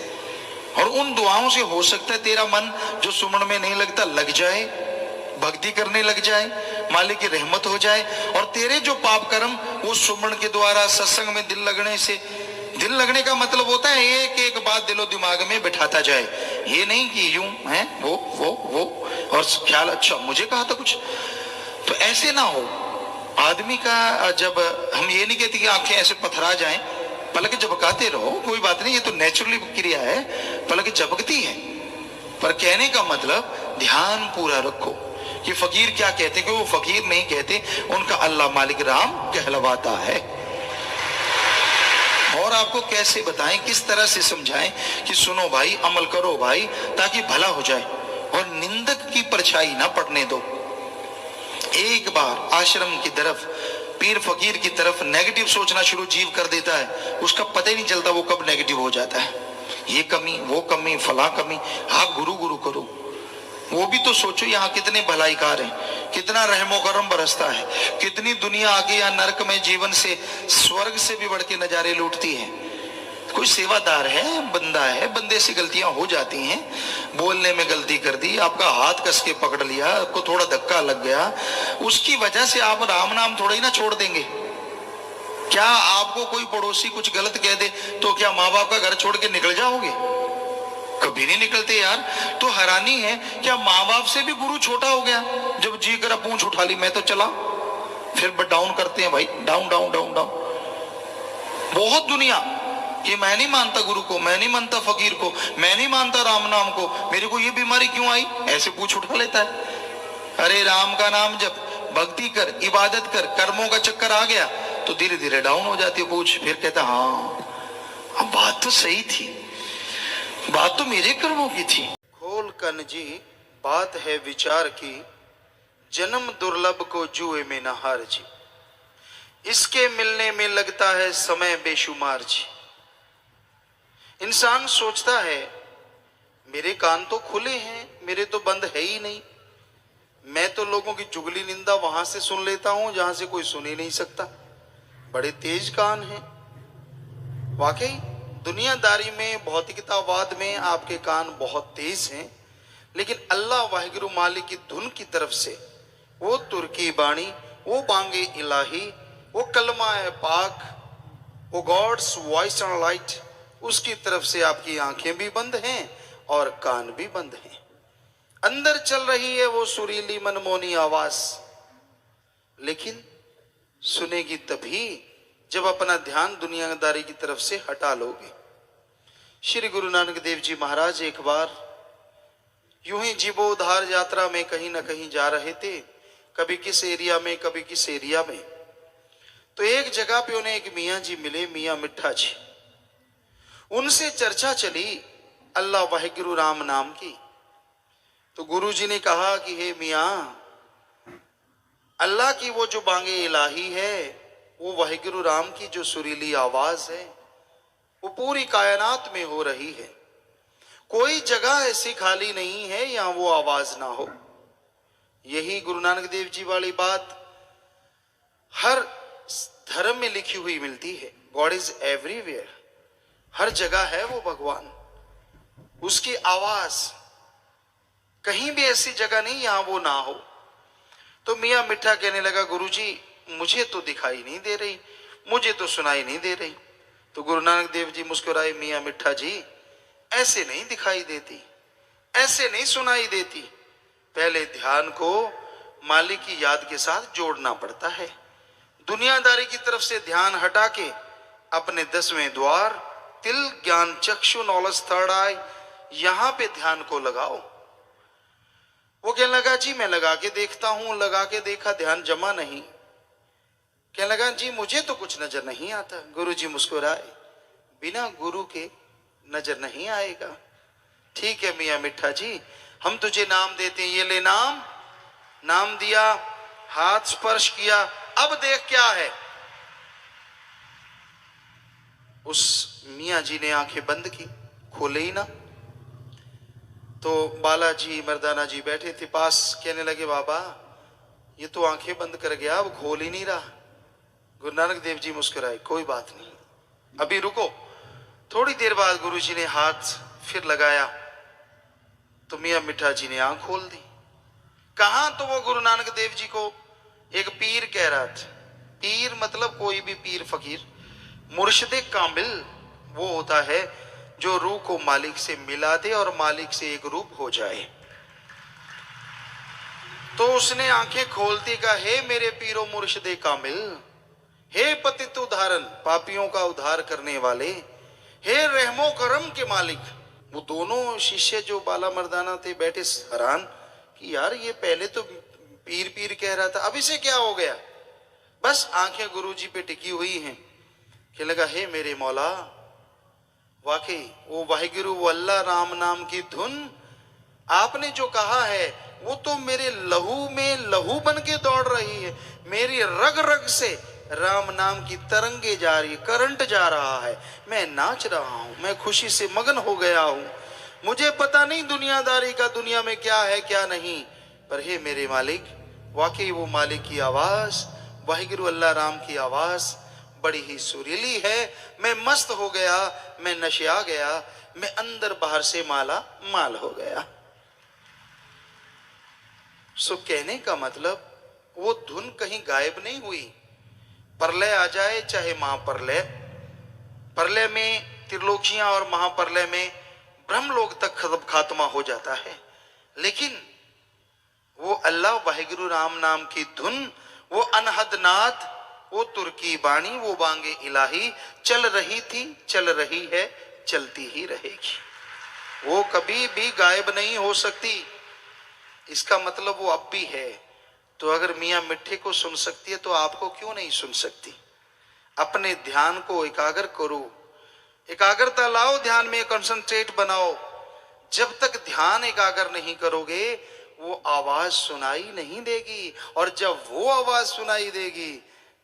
और उन दुआओं से हो सकता है तेरा मन जो सुमन में नहीं लगता लग जाए, भक्ति करने लग जाए, मालिक की रहमत हो जाए, और तेरे जो पाप कर्म वो सुमन के द्वारा, सत्संग में दिल लगने से, दिल लगने का मतलब होता है एक एक बात दिलो दिमाग में बिठाता जाए, ये नहीं कि यूं है वो और ख्याल अच्छा मुझे कहा था कुछ, तो ऐसे ना हो। आदमी का जब हम ये नहीं कहते कि आंखें ऐसे पथरा जाएं, पलक झपकाते रहो, कोई बात नहीं, ये तो नेचुरली क्रिया है, पलक झपकती है, पर कहने का मतलब ध्यान पूरा रखो कि फकीर क्या कहते, कि वो फकीर नहीं कहते, उनका अल्लाह मालिक राम कहलवाता है। और आपको कैसे बताएं, किस तरह से समझाएं कि सुनो भाई, अमल करो भाई, ताकि भला हो जाए, और निंदक की परछाई ना पड़ने दो। एक बार आश्रम की तरफ, पीर फकीर की तरफ नेगेटिव सोचना शुरू जीव कर देता है, उसका पता ही नहीं चलता वो कब नेगेटिव हो जाता है। ये कमी, वो कमी, फला कमी, आप गुरु गुरु करो। वो भी तो सोचो यहाँ कितने भलाईकार हैं, कितना रहमो करम बरसता है, कितनी दुनिया आगे यहाँ नरक में जीवन से स्वर्ग से भी बढ़ के नजारे लूटती है। कोई सेवादार है, बंदा है, बंदे से गलतियां हो जाती हैं, बोलने में गलती कर दी, आपका हाथ कस के पकड़ लिया, आपको थोड़ा धक्का लग गया, उसकी वजह से आप राम नाम थोड़ा ही ना छोड़ देंगे। क्या आपको कोई पड़ोसी कुछ गलत कह दे तो क्या माँ बाप का घर छोड़ के निकल जाओगे? कभी नहीं निकलते यार। तो हैरानी है, क्या माँ बाप से भी गुरु छोटा हो गया? जब जी करा पूंछ उठा ली, मैं तो चला, फिर डाउन करते हैं भाई, डाउन डाउन डाउन डाउन। बहुत दुनिया कि मैं नहीं मानता गुरु को, मैं नहीं मानता फकीर को, मैं नहीं मानता राम नाम को, मेरे को ये बीमारी क्यों आई, ऐसे पूछ उठा लेता है। अरे राम का नाम जप, भक्ति कर, इबादत कर, कर्मों का चक्कर आ गया तो धीरे धीरे डाउन हो जाती है पूछ। फिर कहता हाँ अब बात तो सही थी। बात तो मेरे कर्मों की थी। खोल कन जी बात है विचार की, जन्म दुर्लभ को जुए में न हार जी, इसके मिलने में लगता है समय बेशुमार जी। इंसान सोचता है मेरे कान तो खुले हैं, मेरे तो बंद है ही नहीं, मैं तो लोगों की चुगली निंदा वहां से सुन लेता हूं जहां से कोई सुन ही नहीं सकता, बड़े तेज कान हैं। वाकई दुनियादारी में, भौतिकतावाद में आपके कान बहुत तेज हैं, लेकिन अल्लाह वाहिगुरु मालिक की धुन की तरफ से, वो तुर्की बाणी, वो बांगे इलाही, वो कलमा है पाक, वो गॉड्स वॉइस एंड लाइट, उसकी तरफ से आपकी आंखें भी बंद हैं और कान भी बंद हैं। अंदर चल रही है वो सुरीली मनमोनी आवाज, लेकिन सुनेगी तभी जब अपना ध्यान दुनियादारी की तरफ से हटा लोगे। श्री गुरु नानक देव जी महाराज एक बार यूं ही जीवोद्धार यात्रा में कहीं ना कहीं जा रहे थे, कभी किस एरिया में कभी किस एरिया में। तो एक जगह पे उन्हें एक मियाँ जी मिले, मियाँ मिठा जी। उनसे चर्चा चली अल्लाह वाहिगुरु राम नाम की। तो गुरु जी ने कहा कि हे मियाँ, अल्लाह की वो जो बांगे इलाही है, वो वाहिगुरु राम की जो सुरीली आवाज है, वो पूरी कायनात में हो रही है। कोई जगह ऐसी खाली नहीं है यहां वो आवाज ना हो। यही गुरु नानक देव जी वाली बात हर धर्म में लिखी हुई मिलती है। गॉड इज एवरीवेयर, हर जगह है वो भगवान, उसकी आवाज कहीं भी ऐसी जगह नहीं यहां वो ना हो। तो मियाँ मिठा कहने लगा, गुरुजी मुझे तो दिखाई नहीं दे रही, मुझे तो सुनाई नहीं दे रही। तो गुरु नानक देव जी मुस्कुराए, मियाँ मिठा जी ऐसे नहीं दिखाई देती, ऐसे नहीं सुनाई देती, पहले ध्यान को मालिक की याद के साथ जोड़ना पड़ता है। दुनियादारी की तरफ से ध्यान हटा के अपने 10वें द्वार तिल ज्ञान चक्षु नॉलेज थर्ड आई, यहां पे ध्यान को लगाओ। वो कहने लगा जी मैं लगा के देखता हूं, लगा के देखा ध्यान जमा नहीं। कहने लगा जी मुझे तो कुछ नजर नहीं आता। गुरु जी मुस्कुराए, बिना गुरु के नजर नहीं आएगा। ठीक है मियाँ मिठा जी, हम तुझे नाम देते हैं, ये ले नाम। नाम दिया, हाथ स्पर्श किया, अब देख क्या है। उस मियाँ जी ने आंखें बंद की, खोले ही ना। तो बालाजी मर्दाना जी बैठे थे पास, कहने लगे बाबा ये तो आंखें बंद कर गया, अब खोल ही नहीं रहा। गुरु नानक देव जी मुस्कुराए, कोई बात नहीं, अभी रुको। थोड़ी देर बाद गुरु जी ने हाथ फिर लगाया तो मियाँ मिठा जी ने आंख खोल दी। कहा तो वो गुरु नानक देव जी को एक पीर कह रहा था। पीर मतलब कोई भी पीर फकीर, मुर्शिदे कामिल वो होता है जो रूह को मालिक से मिला दे और मालिक से एक रूप हो जाए। तो उसने आंखें खोलती कहा, हे मेरे पीरो मुर्शिदे कामिल, हे पतित उद्धारन, पापियों का उद्धार करने वाले, हे रहमो करम के मालिक। वो दोनों शिष्य जो बाला मर्दाना थे बैठे हैरान कि यार ये पहले तो पीर पीर कह रहा था, अब इसे क्या हो गया। बस आंखें गुरु जी पे टिकी हुई हैं। कहने लगा, हे मेरे मौला, वाकई वो वाहिगुरु वो अल्लाह राम नाम की धुन आपने जो कहा है वो तो मेरे लहू में लहू बन के दौड़ रही है। मेरी रग रग से राम नाम की तरंगे जा रही, करंट जा रहा है, मैं नाच रहा हूं, मैं खुशी से मगन हो गया हूं। मुझे पता नहीं दुनियादारी का दुनिया में क्या है क्या नहीं, पर हे मेरे मालिक, वाकई वो मालिक की आवाज, वाहिगुरु अल्लाह राम की आवाज बड़ी ही सुरीली है। मैं मस्त हो गया, मैं नशे आ गया, मैं अंदर बाहर से माला माल हो गया। सो कहने का मतलब वो धुन कहीं गायब नहीं हुई। प्रलय आ जाए चाहे महाप्रलय, प्रलय में त्रिलोकियां और महाप्रलय में ब्रह्मलोक तक खात्मा हो जाता है, लेकिन वो अल्लाह वाहिगुरु राम नाम की धुन, वो अनहद नाद, वो तुर्की बाणी, वो बांगे इलाही चल रही थी, चल रही है, चलती ही रहेगी। वो कभी भी गायब नहीं हो सकती। इसका मतलब वो अब भी है। तो अगर मियाँ मिठे को सुन सकती है तो आपको क्यों नहीं सुन सकती। अपने ध्यान को एकाग्र करो, एकाग्रता लाओ, ध्यान में कंसंट्रेट बनाओ। जब तक ध्यान एकाग्र नहीं करोगे वो आवाज सुनाई नहीं देगी, और जब वो आवाज सुनाई देगी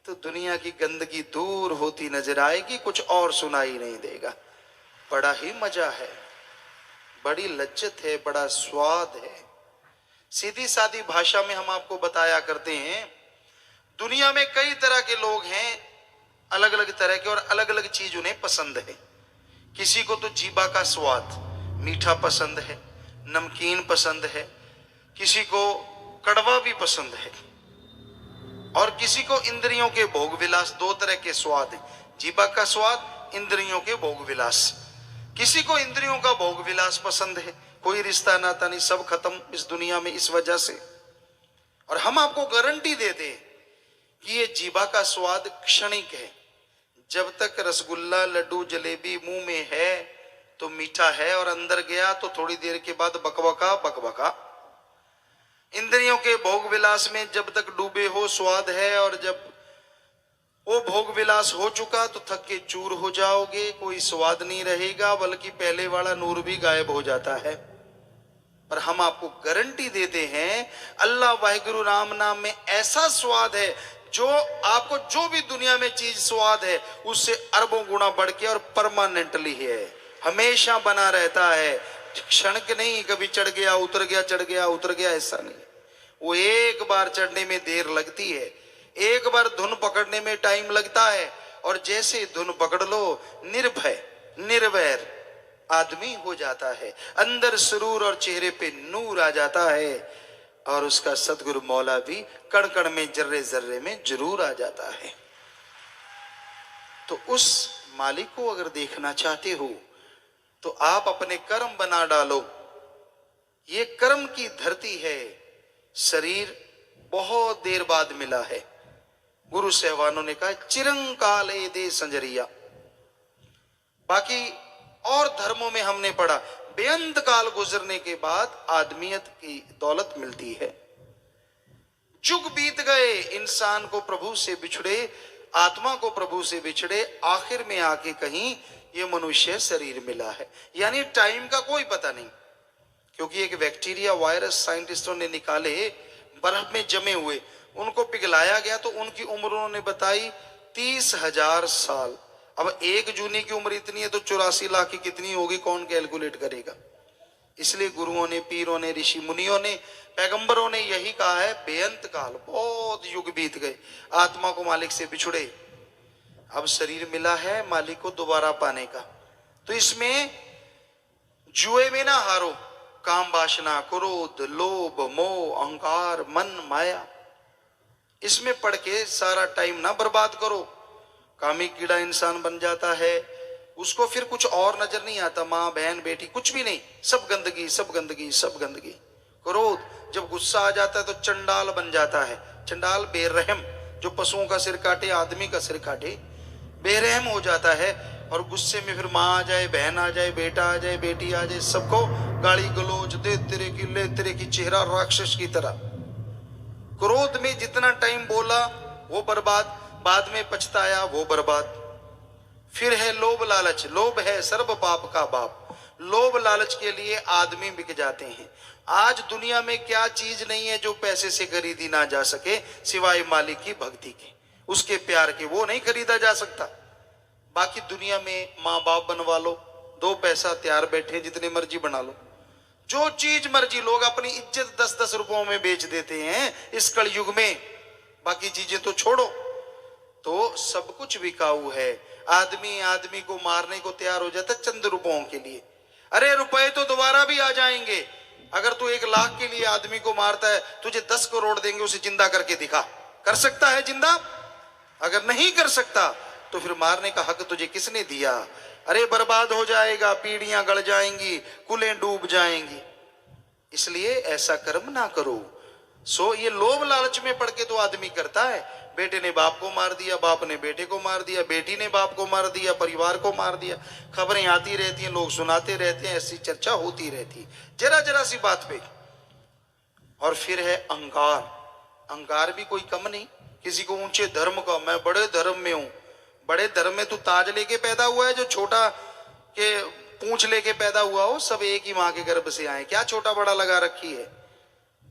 तो दुनिया की गंदगी दूर होती नजर आएगी, कुछ और सुनाई नहीं देगा। बड़ा ही मजा है, बड़ी लज्जत है, बड़ा स्वाद है। सीधी सादी भाषा में हम आपको बताया करते हैं, दुनिया में कई तरह के लोग हैं, अलग अलग तरह के, और अलग अलग चीज उन्हें पसंद है। किसी को तो जीभा का स्वाद मीठा पसंद है, नमकीन पसंद है, किसी को कड़वा भी पसंद है, और किसी को इंद्रियों के भोग विलास। दो तरह के स्वाद है, जीभा का स्वाद, इंद्रियों के भोग विलास। किसी को इंद्रियों का भोग विलास पसंद है, कोई रिश्ता नाता नहीं, सब खत्म इस दुनिया में इस वजह से। और हम आपको गारंटी देते हैं कि ये जीभा का स्वाद क्षणिक है। जब तक रसगुल्ला, लड्डू, जलेबी मुंह में है तो मीठा है, और अंदर गया तो थोड़ी देर के बाद बकबका बकबका। इंद्रियों के भोग विलास में जब तक डूबे हो स्वाद है, और जब वो भोग विलास हो चुका तो थक के चूर हो जाओगे, कोई स्वाद नहीं रहेगा, बल्कि पहले वाला नूर भी गायब हो जाता है। पर हम आपको गारंटी देते हैं, अल्लाह वाहिगुरु राम नाम में ऐसा स्वाद है जो आपको जो भी दुनिया में चीज स्वाद है उससे अरबों गुना बढ़ के और परमानेंटली है, हमेशा बना रहता है। क्षण के नहीं, कभी चढ़ गया उतर गया, चढ़ गया उतर गया, ऐसा नहीं। वो एक बार चढ़ने में देर लगती है, एक बार धुन पकड़ने में टाइम लगता है, और जैसे धुन पकड़ लो निर्भय निर्वैर आदमी हो जाता है, अंदर सुरूर और चेहरे पे नूर आ जाता है, और उसका सतगुरु मौला भी कण कण में, जर्रे जर्रे में जरूर आ जाता है। तो उस मालिक को अगर देखना चाहते हो तो आप अपने कर्म बना डालो। ये कर्म की धरती है, शरीर बहुत देर बाद मिला है। गुरु सहवानों ने कहा चिरंकाले दे संजरिया। बाकी और धर्मों में हमने पढ़ा बेअंत काल गुजरने के बाद आदमियत की दौलत मिलती है। जुग बीत गए, इंसान को प्रभु से बिछड़े, आत्मा को प्रभु से बिछड़े, आखिर में आके कहीं ये मनुष्य शरीर मिला है। यानी टाइम का कोई पता नहीं, क्योंकि एक बैक्टीरिया वायरस साइंटिस्टों ने निकाले, बर्फ में जमे हुए, उनको पिघलाया गया तो उनकी उम्र उन्होंने बताई 30,000 साल। अब एक जूनी की उम्र इतनी है तो 84 लाख की कितनी होगी, कौन कैलकुलेट करेगा। इसलिए गुरुओं ने, पीरों ने, ऋषि मुनियों ने, पैगंबरों ने यही कहा है, बेअंत काल, बहुत युग बीत गए, आत्मा को मालिक से बिछुड़े, अब शरीर मिला है मालिक को दोबारा पाने का। तो इसमें जुए में ना हारो, काम वासना, क्रोध, लोभ, मोह, अहंकार, मन, माया, इसमें पढ़ के सारा टाइम ना बर्बाद करो। कामी कीड़ा इंसान बन जाता है, उसको फिर कुछ और नजर नहीं आता, माँ बहन बेटी कुछ भी नहीं, सब गंदगी सब गंदगी सब गंदगी। क्रोध, जब गुस्सा आ जाता है तो चंडाल बन जाता है। चंडाल बेरहम, जो पशुओं का सिर काटे, आदमी का सिर काटे, बेरहम हो जाता है। और गुस्से में फिर माँ आ जाए, बहन आ जाए, बेटा आ जाए, बेटी आ जाए, सबको गाली गलोच दे, तेरे की ले, तेरे की, चेहरा राक्षस की तरह। क्रोध में जितना टाइम बोला वो बर्बाद, बाद में पछताया वो बर्बाद। फिर है लोभ लालच, लोभ है सर्व पाप का बाप। लोभ लालच के लिए आदमी बिक जाते हैं। आज दुनिया में क्या चीज नहीं है जो पैसे से खरीदी ना जा सके, सिवाय मालिक की भक्ति के, उसके प्यार के, वो नहीं खरीदा जा सकता। बाकी दुनिया में माँ बाप बनवा लो, 2 पैसा तैयार बैठे, जितने मर्जी बना लो, जो चीज मर्जी, लोग अपनी इज्जत 10-10 रुपयों में बेच देते हैं इस कलयुग में। बाकी चीजें तो छोड़ो, तो सब कुछ बिकाऊ है। आदमी आदमी को मारने को तैयार हो जाता चंद रुपयों के लिए। अरे रुपए तो दोबारा भी आ जाएंगे। अगर तू 1 लाख के लिए आदमी को मारता है, तुझे 10 करोड़ देंगे, उसे जिंदा करके दिखा। कर सकता है जिंदा? अगर नहीं कर सकता तो फिर मारने का हक तुझे किसने दिया? अरे बर्बाद हो जाएगा, पीढ़ियां गड़ जाएंगी, कुलें डूब जाएंगी। इसलिए ऐसा कर्म ना करो। सो ये लोभ लालच में पड़ के तो आदमी करता है। बेटे ने बाप को मार दिया, बाप ने बेटे को मार दिया, बेटी ने बाप को मार दिया, परिवार को मार दिया। खबरें आती रहती हैं, लोग सुनाते रहते हैं, ऐसी चर्चा होती रहती है जरा जरा सी बात पे। और फिर है अहंकार। अहंकार भी कोई कम नहीं। किसी को ऊंचे धर्म का, मैं बड़े धर्म में हूं। बड़े धर्म में तू ताज लेके पैदा हुआ है जो छोटा के पूंछ लेके पैदा हुआ हो, सब एक ही माँ के गर्भ से आए, क्या छोटा बड़ा लगा रखी है?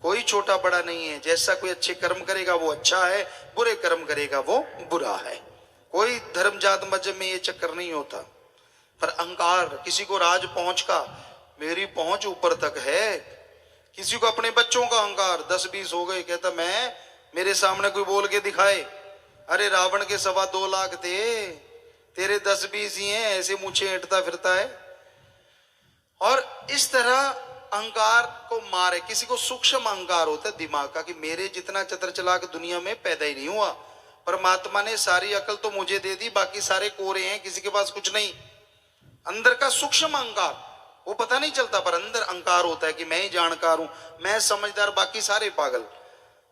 कोई छोटा बड़ा नहीं है। जैसा कोई अच्छे कर्म करेगा वो अच्छा है, बुरे कर्म करेगा वो बुरा है। कोई धर्म जात मजहब में ये चक्कर नहीं होता। पर अहंकार, किसी को राज पहुंच का, मेरी पहुंच ऊपर तक है। किसी को अपने बच्चों का अहंकार, 10-20 हो गए, कहता मैं, मेरे सामने कोई बोल के दिखाए, अरे रावण के 2.25 लाख थे, तेरे 10-20 ही हैं, ऐसे मुझे ऐंठता फिरता है। और इस तरह अहंकार को मारे। किसी को सूक्ष्म अहंकार होता है दिमाग का, कि मेरे जितना चतर चलाक दुनिया में पैदा ही नहीं हुआ, परमात्मा ने सारी अकल तो मुझे दे दी, बाकी सारे कोरे हैं, किसी के पास कुछ नहीं। अंदर का सूक्ष्म अहंकार, वो पता नहीं चलता, पर अंदर अहंकार होता है कि मैं ही जानकार हूं, मैं समझदार, बाकी सारे पागल।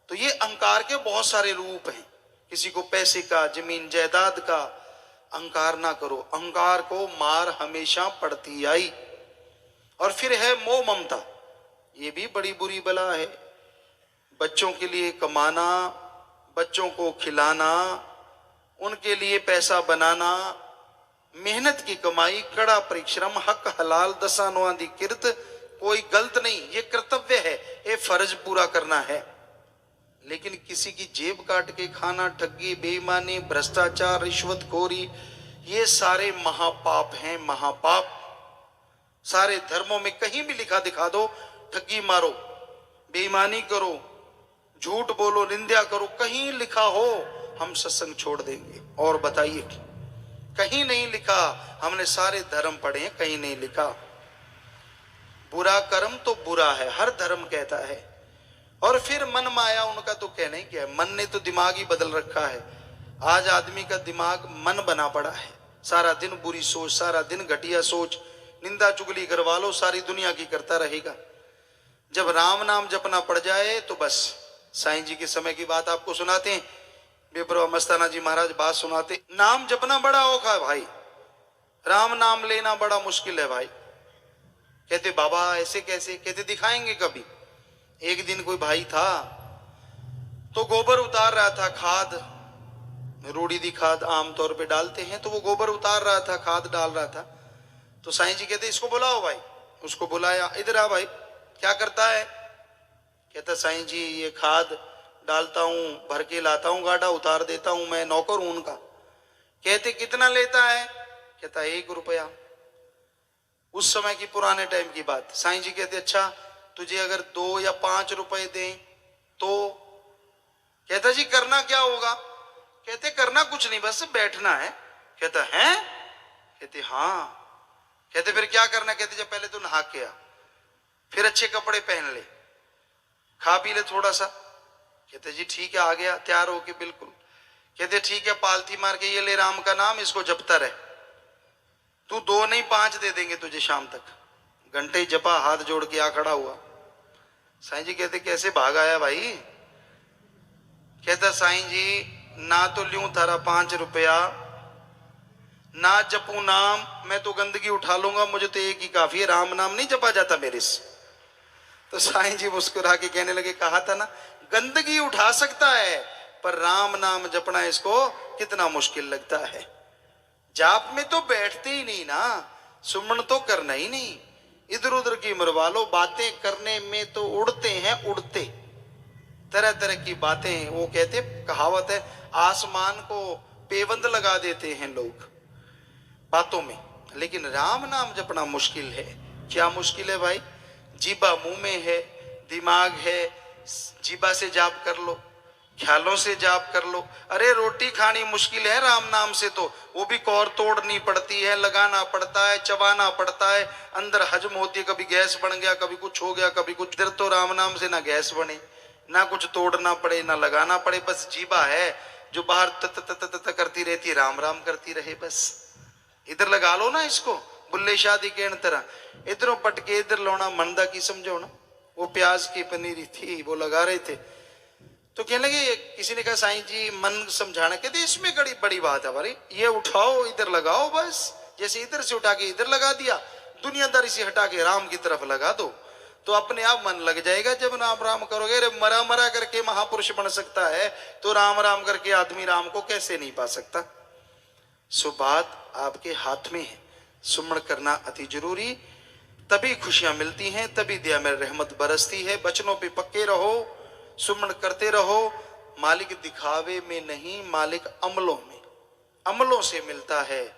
तो ये अहंकार के बहुत सारे रूप हैं। किसी को पैसे का, जमीन जायदाद का अहंकार ना करो। अहंकार को मार हमेशा पड़ती आई। और फिर है मोह ममता, ये भी बड़ी बुरी बला है। बच्चों के लिए कमाना, बच्चों को खिलाना, उनके लिए पैसा बनाना, मेहनत की कमाई, कड़ा परिश्रम, हक हलाल, दसानुआदि किर्त, कोई गलत नहीं, ये कर्तव्य है, ये फर्ज पूरा करना है। लेकिन किसी की जेब काट के खाना, ठगी, बेईमानी, भ्रष्टाचार, रिश्वतखोरी, ये सारे महापाप हैं, महापाप। सारे धर्मों में कहीं भी लिखा दिखा दो, ठगी मारो, बेईमानी करो, झूठ बोलो, निंदा करो, कहीं लिखा हो हम सत्संग छोड़ देंगे। और बताइए, कहीं नहीं लिखा। हमने सारे धर्म पढ़े हैं, कहीं नहीं लिखा। बुरा कर्म तो बुरा है, हर धर्म कहता है। और फिर मन माया, उनका तो कहना ही क्या है। मन ने तो दिमाग ही बदल रखा है। आज आदमी का दिमाग मन बना पड़ा है। सारा दिन बुरी सोच, सारा दिन घटिया सोच, निंदा चुगली करवा लो, सारी दुनिया की करता रहेगा। जब राम नाम जपना पड़ जाए तो बस। साईं जी के समय की बात आपको सुनाते हैं। बेपरवाह मस्ताना जी महाराज बात सुनाते, नाम जपना बड़ा औखा है भाई, राम नाम लेना बड़ा मुश्किल है भाई। कहते बाबा ऐसे कैसे? कहते दिखाएंगे कभी। एक दिन कोई भाई था तो गोबर उतार रहा था, खाद, रूढ़ी दी खाद आमतौर पे डालते हैं, तो वो गोबर उतार रहा था, खाद डाल रहा था। तो साईं जी कहते इसको बुलाओ भाई। उसको बुलाया, इधर आ भाई, क्या करता है? कहता साईं जी ये खाद डालता हूं, भर के लाता हूं, गाड़ा उतार देता हूं, मैं नौकर हूं उनका। कहते कितना लेता है? कहता 1 रुपया। उस समय की, पुराने टाइम की बात। साईं जी कहते अच्छा तुझे अगर 2 या 5 रुपए दें तो? कहता जी करना क्या होगा? कहते करना कुछ नहीं, बस बैठना है। कहता है? कहते हाँ। कहते फिर क्या करना? कहते जब पहले तो नहा के आ, फिर अच्छे कपड़े पहन ले, खा पी ले थोड़ा सा। कहते जी ठीक है, आ गया तैयार होके बिल्कुल। कहते ठीक है, पालथी मार के ये ले राम का नाम, इसको जपता रहे, तू 2 नहीं 5 दे देंगे तुझे शाम तक। घंटे ही जपा, हाथ जोड़ के आ खड़ा हुआ। साईं जी कहते कैसे भाग आया भाई? कहता साईं जी ना तो ल्यूं थारा 5 रुपया, ना जपू नाम, मैं तो गंदगी उठा लूंगा, मुझे तो एक ही काफी है, राम नाम नहीं जपा जाता मेरे से। तो साईं जी मुस्कुरा के कहने लगे, कहा था ना गंदगी उठा सकता है, पर राम नाम जपना इसको कितना मुश्किल लगता है। जाप में तो बैठते ही नहीं ना, सुमन तो करना ही नहीं, इधर उधर की मरवा लो, बातें करने में तो उड़ते हैं, उड़ते तरह तरह की बातें। वो कहते, कहावत है, आसमान को पेबंद लगा देते हैं लोग बातों में, लेकिन राम नाम जपना मुश्किल है। क्या मुश्किल है भाई? जीबा मुंह में है, दिमाग है, जीबा से जाप कर लो, ख्यालों से जाप कर लो। अरे रोटी खानी मुश्किल है राम नाम से, तो वो भी कौर तोड़नी पड़ती है, लगाना पड़ता है, चबाना पड़ता है, अंदर हजम होती है, कभी गैस बन गया, कभी कुछ हो गया, कभी कुछ। इधर तो राम नाम से ना गैस बने, ना कुछ तोड़ना पड़े, ना लगाना पड़े, बस जीबा है जो बाहर त करती रहती, राम राम करती रहे बस। इधर लगा लो ना इसको, बुल्ले शादी के तरह, इधरों पटके इधर लोना, मंदा की समझो ना। वो प्याज की पनीरी थी, वो लगा रहे थे, तो कहने लगे, किसी ने कहा साईं जी मन समझाना। कहते इसमें बड़ी बात है भाई, ये उठाओ इधर लगाओ बस, जैसे इधर से उठा के इधर लगा दिया, दुनियादारी से हटा के राम की तरफ लगा दो, तो अपने आप मन लग जाएगा। जब नाम राम करोगे, अरे मरा मरा करके महापुरुष बन सकता है, तो राम राम करके आदमी राम को कैसे नहीं पा सकता? सो बात आपके हाथ में है। सुमन करना अति जरूरी, तभी खुशियां मिलती हैं, तभी दया में रहमत बरसती है। बचनों पे पक्के रहो, सुमन करते रहो। मालिक दिखावे में नहीं, मालिक अमलों में, अमलों से मिलता है।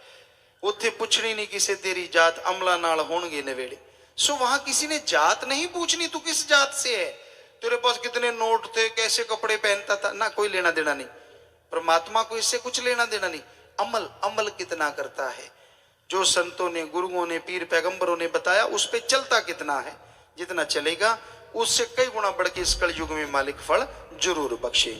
उत्थे पुछनी नहीं किसे तेरी जात, अमला नाल होणगे नवेड़े। सो वहां किसी ने जात नहीं पूछनी, तू किस जात से है, तेरे पास कितने नोट थे, कैसे कपड़े पहनता था, ना, कोई लेना देना नहीं। परमात्मा को इससे कुछ लेना देना नहीं। अमल, अमल कितना करता है, जो संतों ने, गुरुओं ने, पीर पैगंबरों ने बताया उस पे चलता कितना है। जितना चलेगा उससे कई गुना बढ़ के इस कलयुग में मालिक फल जरूर बख्शे।